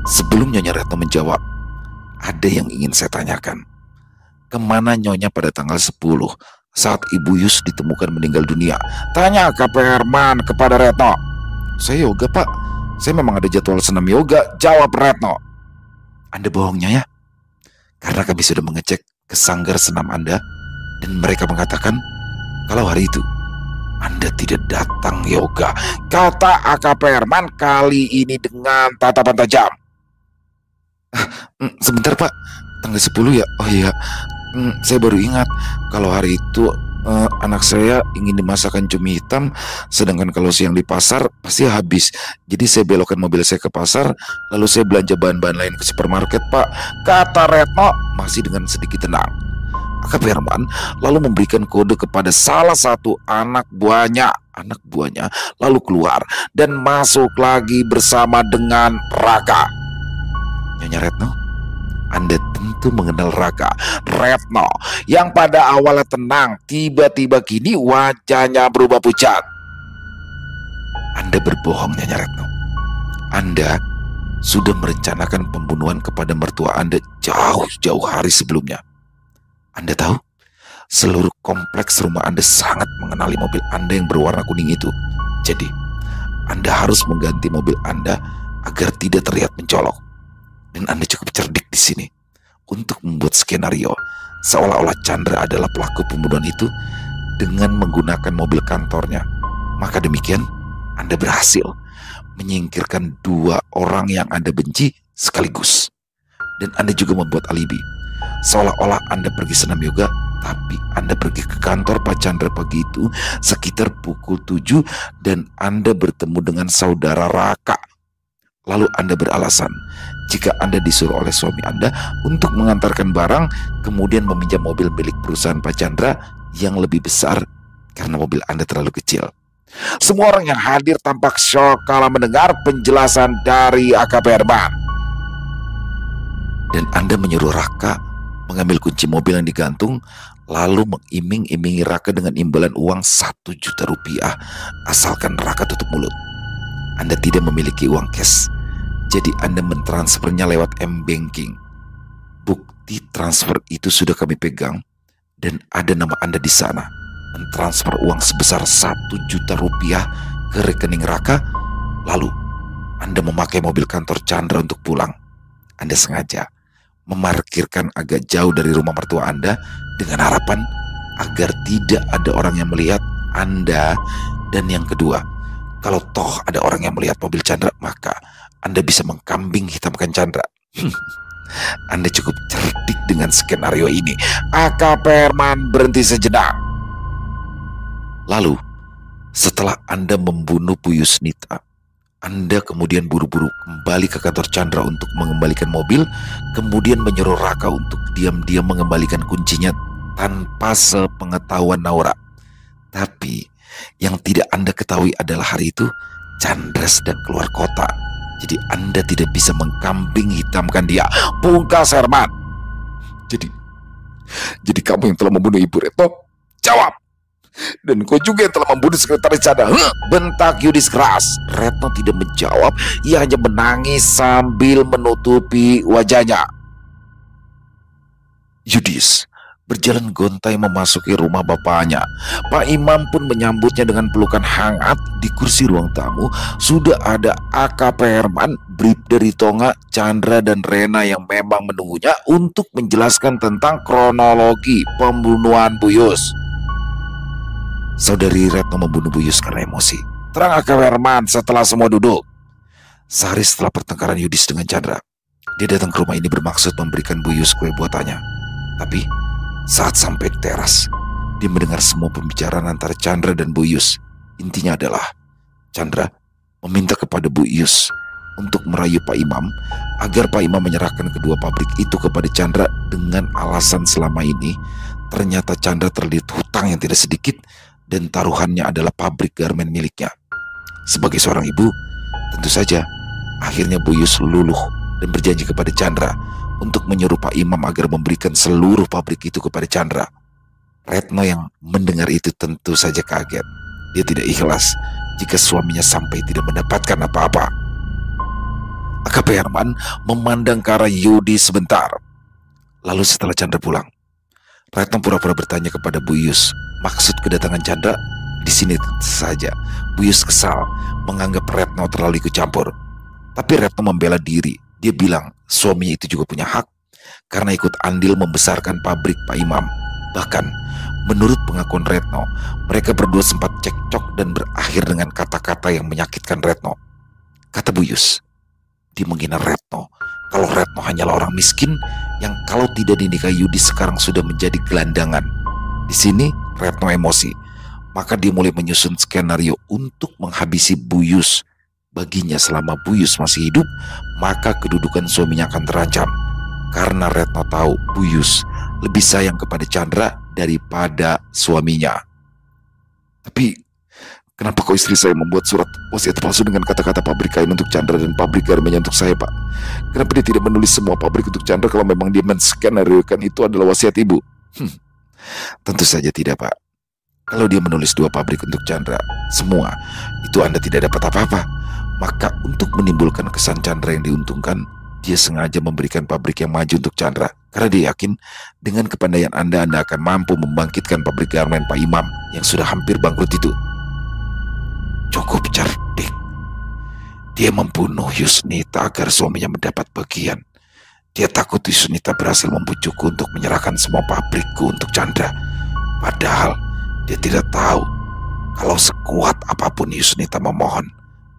Sebelum Nyonya Retno menjawab, ada yang ingin saya tanyakan. Kemana Nyonya pada tanggal 10 saat Ibu Yus ditemukan meninggal dunia? Tanya KP Herman kepada Retno. Saya yoga, Pak. Saya memang ada jadwal senam yoga. Jawab Retno. Anda bohongnya ya? Karena kami sudah mengecek ke sanggar senam Anda dan mereka mengatakan kalau hari itu Anda tidak datang yoga, kata AKP Herman kali ini dengan tatapan tajam. Sebentar Pak, tanggal 10 ya? Oh iya, saya baru ingat kalau hari itu anak saya ingin dimasakkan cumi hitam, sedangkan kalau siang di pasar pasti habis. Jadi saya belokkan mobil saya ke pasar, lalu saya belanja bahan-bahan lain ke supermarket, Pak, kata Retno masih dengan sedikit tenang. AKP Herman lalu memberikan kode kepada salah satu anak buahnya lalu keluar dan masuk lagi bersama dengan Raka. Nyonya Retno, Anda tentu mengenal Raka. Retno yang pada awalnya tenang, tiba-tiba kini wajahnya berubah pucat. Anda berbohong, Nyonya Retno. Anda sudah merencanakan pembunuhan kepada mertua Anda jauh-jauh hari sebelumnya. Anda tahu, seluruh kompleks rumah Anda sangat mengenali mobil Anda yang berwarna kuning itu. Jadi, Anda harus mengganti mobil Anda agar tidak terlihat mencolok. Dan Anda cukup cerdik di sini untuk membuat skenario seolah-olah Chandra adalah pelaku pembunuhan itu dengan menggunakan mobil kantornya. Maka demikian, Anda berhasil menyingkirkan dua orang yang Anda benci sekaligus. Dan Anda juga membuat alibi seolah-olah Anda pergi senam yoga, tapi Anda pergi ke kantor Pak Chandra pagi itu sekitar pukul 7 dan Anda bertemu dengan saudara Raka. Lalu Anda beralasan jika Anda disuruh oleh suami Anda untuk mengantarkan barang, kemudian meminjam mobil milik perusahaan Pak Chandra yang lebih besar karena mobil Anda terlalu kecil. Semua orang yang hadir tampak syok kala mendengar penjelasan dari AKP Herman. Dan Anda menyuruh Raka mengambil kunci mobil yang digantung, lalu mengiming-imingi Raka dengan imbalan uang 1 juta rupiah asalkan Raka tutup mulut. Anda tidak memiliki uang cash, jadi Anda mentransfernya lewat M-Banking. Bukti transfer itu sudah kami pegang dan ada nama Anda di sana. Mentransfer uang sebesar 1 juta rupiah ke rekening Raka, lalu Anda memakai mobil kantor Chandra untuk pulang. Anda sengaja memarkirkan agak jauh dari rumah mertua Anda dengan harapan agar tidak ada orang yang melihat Anda. Dan yang kedua, kalau toh ada orang yang melihat mobil Chandra, maka Anda bisa mengkambing hitamkan Chandra. Anda cukup cerdik dengan skenario ini. AKP Herman berhenti sejenak. Lalu, setelah Anda membunuh Bu Yusnita, Anda kemudian buru-buru kembali ke kantor Chandra untuk mengembalikan mobil, kemudian menyuruh Raka untuk diam-diam mengembalikan kuncinya tanpa sepengetahuan Naura. Tapi yang tidak Anda ketahui adalah hari itu Chandra sedang keluar kota. Jadi Anda tidak bisa mengkambing hitamkan dia. Pungkas Herman. Jadi kamu yang telah membunuh Ibu Retno? Jawab. Dan kau juga yang telah membunuh sekretaris Chandra. Bentak Yudis keras. Retno tidak menjawab. Ia hanya menangis sambil menutupi wajahnya. Yudis berjalan gontai memasuki rumah bapaknya. Pak Imam pun menyambutnya dengan pelukan hangat. Di kursi ruang tamu sudah ada AKP Herman, Bribda Ritonga, Chandra dan Rena yang memang menunggunya untuk menjelaskan tentang kronologi pembunuhan Bu Yus. Saudari Retno membunuh Bu Yus karena emosi, terang AKP Herman setelah semua duduk. Sehari setelah pertengkaran Yudis dengan Chandra, dia datang ke rumah ini bermaksud memberikan Bu Yus kue buatannya. Tapi saat sampai di teras, Dia mendengar semua pembicaraan antara Chandra dan Bu Yus. Intinya adalah Chandra meminta kepada Bu Yus untuk merayu Pak Imam agar Pak Imam menyerahkan kedua pabrik itu kepada Chandra dengan alasan selama ini ternyata Chandra terlilit hutang yang tidak sedikit dan taruhannya adalah pabrik garmen miliknya. Sebagai seorang ibu, tentu saja akhirnya Bu Yus luluh dan berjanji kepada Chandra untuk menyuruh Pak Imam agar memberikan seluruh pabrik itu kepada Chandra. Retno yang mendengar itu tentu saja kaget. Dia tidak ikhlas jika suaminya sampai tidak mendapatkan apa-apa. AKP Herman memandang ke arah Yudi sebentar. Lalu setelah Chandra pulang, Retno pura-pura bertanya kepada Bu Yus maksud kedatangan Chandra. Di sini saja Bu Yus kesal menganggap Retno terlalu ikut campur. Tapi Retno membela diri. Dia bilang suaminya itu juga punya hak karena ikut andil membesarkan pabrik Pak Imam. Bahkan menurut pengakuan Retno, mereka berdua sempat cekcok dan berakhir dengan kata-kata yang menyakitkan Retno. Kata Bu Yus, dia menghina Retno kalau Retno hanyalah orang miskin yang kalau tidak dinikahi Yudi sekarang sudah menjadi gelandangan. Di sini Retno emosi, maka dia mulai menyusun skenario untuk menghabisi Bu Yus. Baginya selama Bu Yus masih hidup, maka kedudukan suaminya akan terancam. Karena Retno tahu Bu Yus lebih sayang kepada Chandra daripada suaminya. Tapi kenapa kok istri saya membuat surat wasiat palsu dengan kata-kata pabrik kain untuk Chandra dan pabrik garmennya untuk saya, Pak? Kenapa dia tidak menulis semua pabrik untuk Chandra kalau memang dia menskenariokan itu adalah wasiat ibu? Tentu saja tidak, Pak. Kalau dia menulis 2 pabrik untuk Chandra, semua itu Anda tidak dapat apa-apa. Maka untuk menimbulkan kesan Chandra yang diuntungkan, dia sengaja memberikan pabrik yang maju untuk Chandra. Karena dia yakin dengan kepandaian Anda akan mampu membangkitkan pabrik garmen Pak Imam yang sudah hampir bangkrut itu. Cukup cerdik. Dia membunuh Yusnita agar suaminya mendapat bagian. Dia takut Yusnita berhasil membujukku untuk menyerahkan semua pabrikku untuk Chandra. Padahal dia tidak tahu kalau sekuat apapun Yusnita memohon,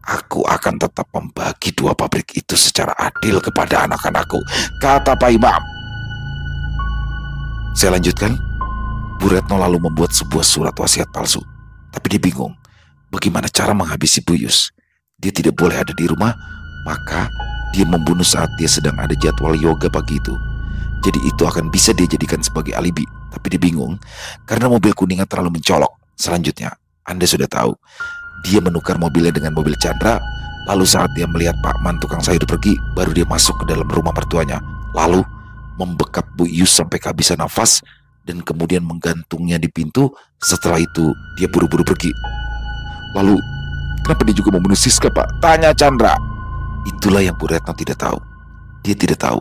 aku akan tetap membagi 2 pabrik itu secara adil kepada anak-anakku, kata Pak Imam. Saya lanjutkan. Bu Retno lalu membuat sebuah surat wasiat palsu. Tapi dia bingung bagaimana cara menghabisi Bu Yus. Dia tidak boleh ada di rumah, maka dia membunuh saat dia sedang ada jadwal yoga pagi itu. Jadi itu akan bisa dia jadikan sebagai alibi. Tapi dia bingung karena mobil kuningnya terlalu mencolok. Selanjutnya, Anda sudah tahu, dia menukar mobilnya dengan mobil Chandra. Lalu saat dia melihat Pak Man tukang sayur pergi, baru dia masuk ke dalam rumah mertuanya. Lalu membekap Bu Yus sampai kehabisan nafas dan kemudian menggantungnya di pintu. Setelah itu dia buru-buru pergi. Lalu kenapa dia juga membunuh Siska, Pak? Tanya Chandra. Itulah yang Bu Retno tidak tahu. Dia tidak tahu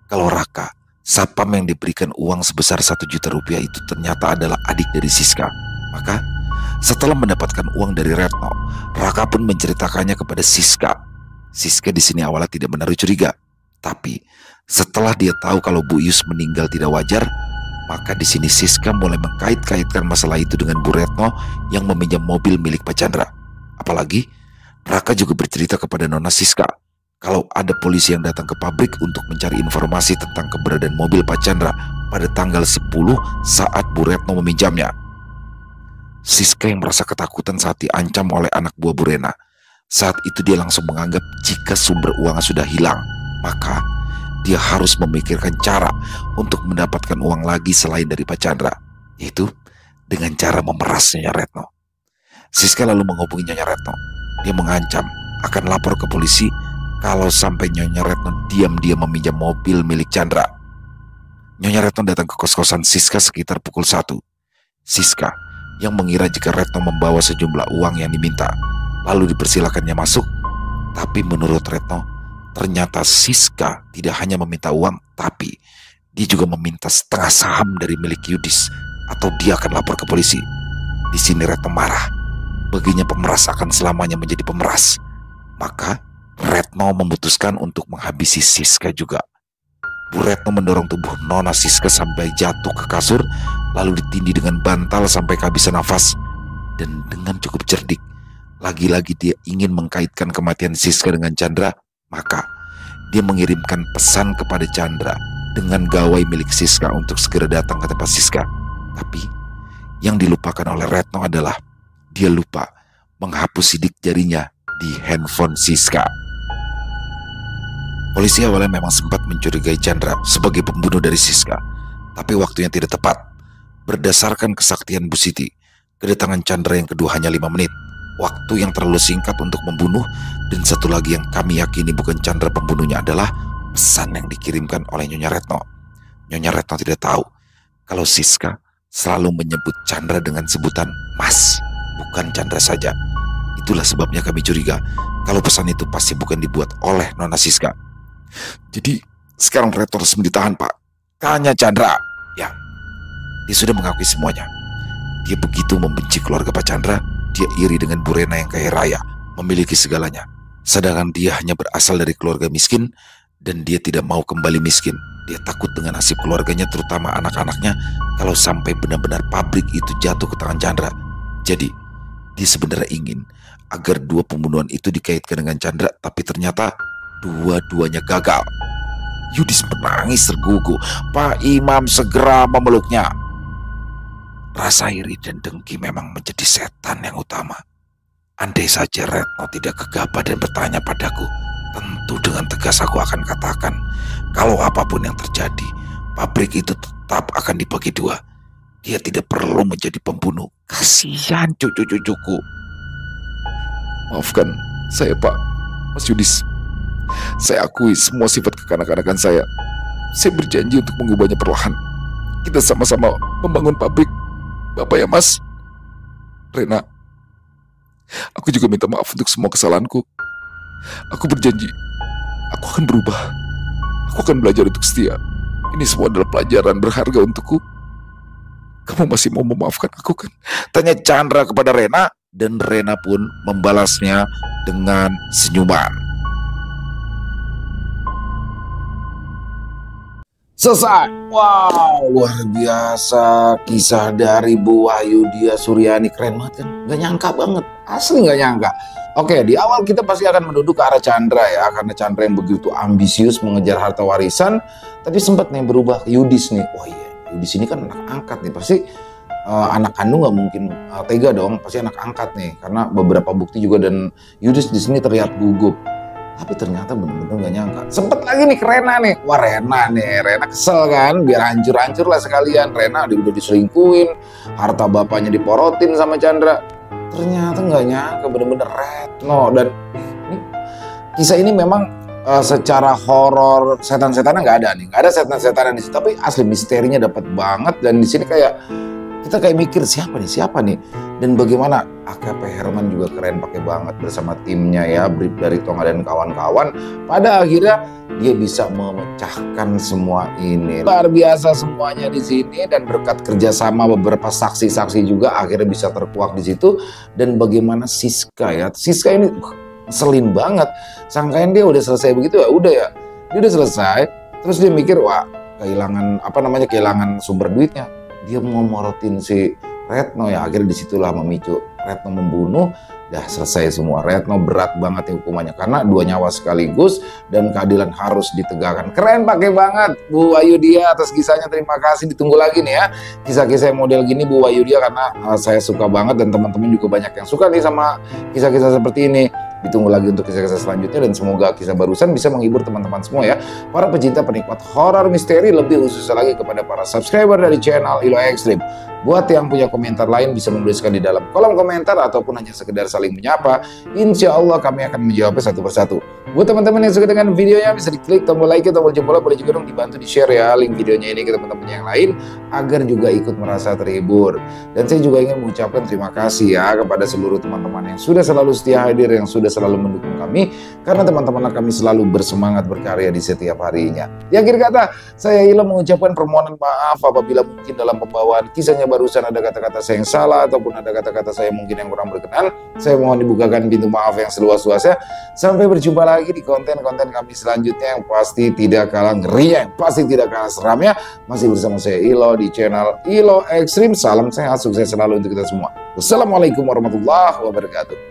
kalau Raka, satpam yang diberikan uang sebesar 1 juta rupiah itu ternyata adalah adik dari Siska. Maka setelah mendapatkan uang dari Retno, Raka pun menceritakannya kepada Siska. Siska di sini awalnya tidak menaruh curiga, tapi setelah dia tahu kalau Bu Yus meninggal tidak wajar, maka di sini Siska mulai mengkait-kaitkan masalah itu dengan Bu Retno yang meminjam mobil milik Pak Chandra. Apalagi Raka juga bercerita kepada Nona Siska kalau ada polisi yang datang ke pabrik untuk mencari informasi tentang keberadaan mobil Pak Chandra pada tanggal 10 saat Bu Retno meminjamnya. Siska yang merasa ketakutan saat diancam oleh anak buah Bu Rena. Saat itu dia langsung menganggap jika sumber uang sudah hilang, maka dia harus memikirkan cara untuk mendapatkan uang lagi selain dari Pak Chandra, yaitu dengan cara memeras Nyonya Retno. Siska lalu menghubungi Nyonya Retno. Dia mengancam akan lapor ke polisi kalau sampai Nyonya Retno diam-diam meminjam mobil milik Chandra. Nyonya Retno datang ke kos-kosan Siska sekitar pukul 1. Siska yang mengira jika Retno membawa sejumlah uang yang diminta, lalu dipersilakannya masuk. Tapi menurut Retno, ternyata Siska tidak hanya meminta uang, tapi dia juga meminta setengah saham dari milik Yudis, atau dia akan lapor ke polisi. Di sini Retno marah. Baginya pemeras akan selamanya menjadi pemeras. Maka Retno memutuskan untuk menghabisi Siska juga. Bu Retno mendorong tubuh Nona Siska sampai jatuh ke kasur, lalu ditindih dengan bantal sampai kehabisan nafas. Dan dengan cukup cerdik, lagi-lagi dia ingin mengkaitkan kematian Siska dengan Chandra, maka dia mengirimkan pesan kepada Chandra dengan gawai milik Siska untuk segera datang ke tempat Siska. Tapi Yang dilupakan oleh Retno adalah dia lupa menghapus sidik jarinya di handphone Siska. Polisi awalnya memang sempat mencurigai Chandra sebagai pembunuh dari Siska, tapi waktunya tidak tepat. Berdasarkan kesaktian Bu Siti, kedatangan Chandra yang kedua hanya 5 menit. Waktu yang terlalu singkat untuk membunuh, dan satu lagi yang kami yakini bukan Chandra pembunuhnya adalah pesan yang dikirimkan oleh Nyonya Retno. Nyonya Retno tidak tahu kalau Siska selalu menyebut Chandra dengan sebutan Mas, bukan Chandra saja. Itulah sebabnya kami curiga kalau pesan itu pasti bukan dibuat oleh Nona Siska. Jadi sekarang Retno resmi ditahan, Pak. Tanya Chandra. Ya, dia sudah mengakui semuanya. Dia begitu membenci keluarga Pak Chandra. Dia iri dengan Bu Rena yang kaya raya, memiliki segalanya. Sedangkan dia hanya berasal dari keluarga miskin, dan dia tidak mau kembali miskin. Dia takut dengan nasib keluarganya, terutama anak-anaknya, kalau sampai benar-benar pabrik itu jatuh ke tangan Chandra. Jadi, dia sebenarnya ingin agar dua pembunuhan itu dikaitkan dengan Chandra, tapi ternyata dua-duanya gagal. Yudis menangis tergugu. Pak Imam segera memeluknya. Rasa iri dan dengki memang menjadi setan yang utama. Andai saja Retno tidak gegabah dan bertanya padaku, tentu dengan tegas aku akan katakan, kalau apapun yang terjadi, pabrik itu tetap akan dibagi dua. Dia tidak perlu menjadi pembunuh. Kasihan cucu-cucuku. Maafkan saya, Pak. Mas Yudis. Saya akui semua sifat kekanak-kanakan saya. Saya berjanji untuk mengubahnya perlahan. Kita sama-sama membangun pabrik. Bapak ya, Mas. Rena, aku juga minta maaf untuk semua kesalahanku. Aku berjanji, aku akan berubah. Aku akan belajar untuk setia. Ini semua adalah pelajaran berharga untukku. Kamu masih mau memaafkan aku kan? Tanya Chandra kepada Rena, dan Rena pun membalasnya dengan senyuman. Selesai. Wow, luar biasa kisah dari Bu Wahyudia Suryani. Keren banget kan? Gak nyangka banget. Asli gak nyangka. Oke, di awal kita pasti akan menduduk ke arah Chandra ya. Karena Chandra yang begitu ambisius mengejar harta warisan. Tapi sempat nih berubah ke Yudis nih. Wah iya, Yudis ini kan anak angkat nih. Pasti anak kandung gak mungkin tega dong. Pasti anak angkat nih. Karena beberapa bukti juga, dan Yudis di sini terlihat gugup. Tapi ternyata bener-bener gak nyangka. Sempet lagi nih ke Rena nih. Wah Rena nih, Rena kesel kan. Biar hancur-hancur lah sekalian. Rena udah diselingkuhin. Harta bapaknya diporotin sama Chandra. Ternyata gak nyangka bener-bener Retno. Dan kisah ini memang secara horor setan-setannya gak ada nih. Gak ada setan-setannya di situ. Tapi asli misterinya dapat banget. Dan di sini kita kayak mikir siapa nih. Dan bagaimana AKP Herman juga keren, pakai banget bersama timnya ya, Bribda Ritonga dan kawan-kawan. Pada akhirnya dia bisa memecahkan semua ini. Luar biasa semuanya di sini, dan berkat kerjasama beberapa saksi-saksi juga akhirnya bisa terkuak di situ. Dan bagaimana Siska ini ngeselin banget. Sangkain dia udah selesai begitu ya, udah ya. Dia udah selesai, terus dia mikir wah kehilangan sumber duitnya. Dia mau morotin si Retno ya, akhirnya disitulah memicu Retno membunuh. Dah selesai semua. Retno berat banget ya hukumannya karena 2 nyawa sekaligus, dan keadilan harus ditegakkan. Keren, pakai banget Bu Wahyudia atas kisahnya. Terima kasih, ditunggu lagi nih ya kisah-kisah model gini Bu Wahyudia, karena saya suka banget dan teman-teman juga banyak yang suka nih sama kisah-kisah seperti ini. Ditunggu lagi untuk kisah-kisah selanjutnya, dan semoga kisah barusan bisa menghibur teman-teman semua ya, para pecinta penikmat horor misteri, lebih khususnya lagi kepada para subscriber dari channel Ilo Extreme. Buat yang punya komentar lain bisa menuliskan di dalam kolom komentar ataupun hanya sekedar saling menyapa. Insya Allah kami akan menjawabnya satu persatu. Buat teman-teman yang suka dengan videonya bisa diklik tombol like, tombol jempol, boleh juga dong dibantu di share ya link videonya ini ke teman-teman yang lain agar juga ikut merasa terhibur. Dan saya juga ingin mengucapkan terima kasih ya kepada seluruh teman-teman yang sudah selalu setia hadir, yang sudah selalu mendukung kami, karena teman-teman kami selalu bersemangat berkarya di setiap harinya. Di akhir kata, saya Ilo mengucapkan permohonan maaf apabila mungkin dalam pembawaan kisahnya barusan ada kata-kata saya yang salah ataupun ada kata-kata saya mungkin yang kurang berkenan. Saya mohon dibukakan pintu maaf yang seluas-luasnya. Sampai berjumpa lagi di konten-konten kami selanjutnya yang pasti tidak kalah ngeri, yang pasti tidak kalah seramnya. Masih bersama saya Ilo di channel Ilo Extreme. Salam sehat, sukses selalu untuk kita semua. Wassalamualaikum warahmatullahi wabarakatuh.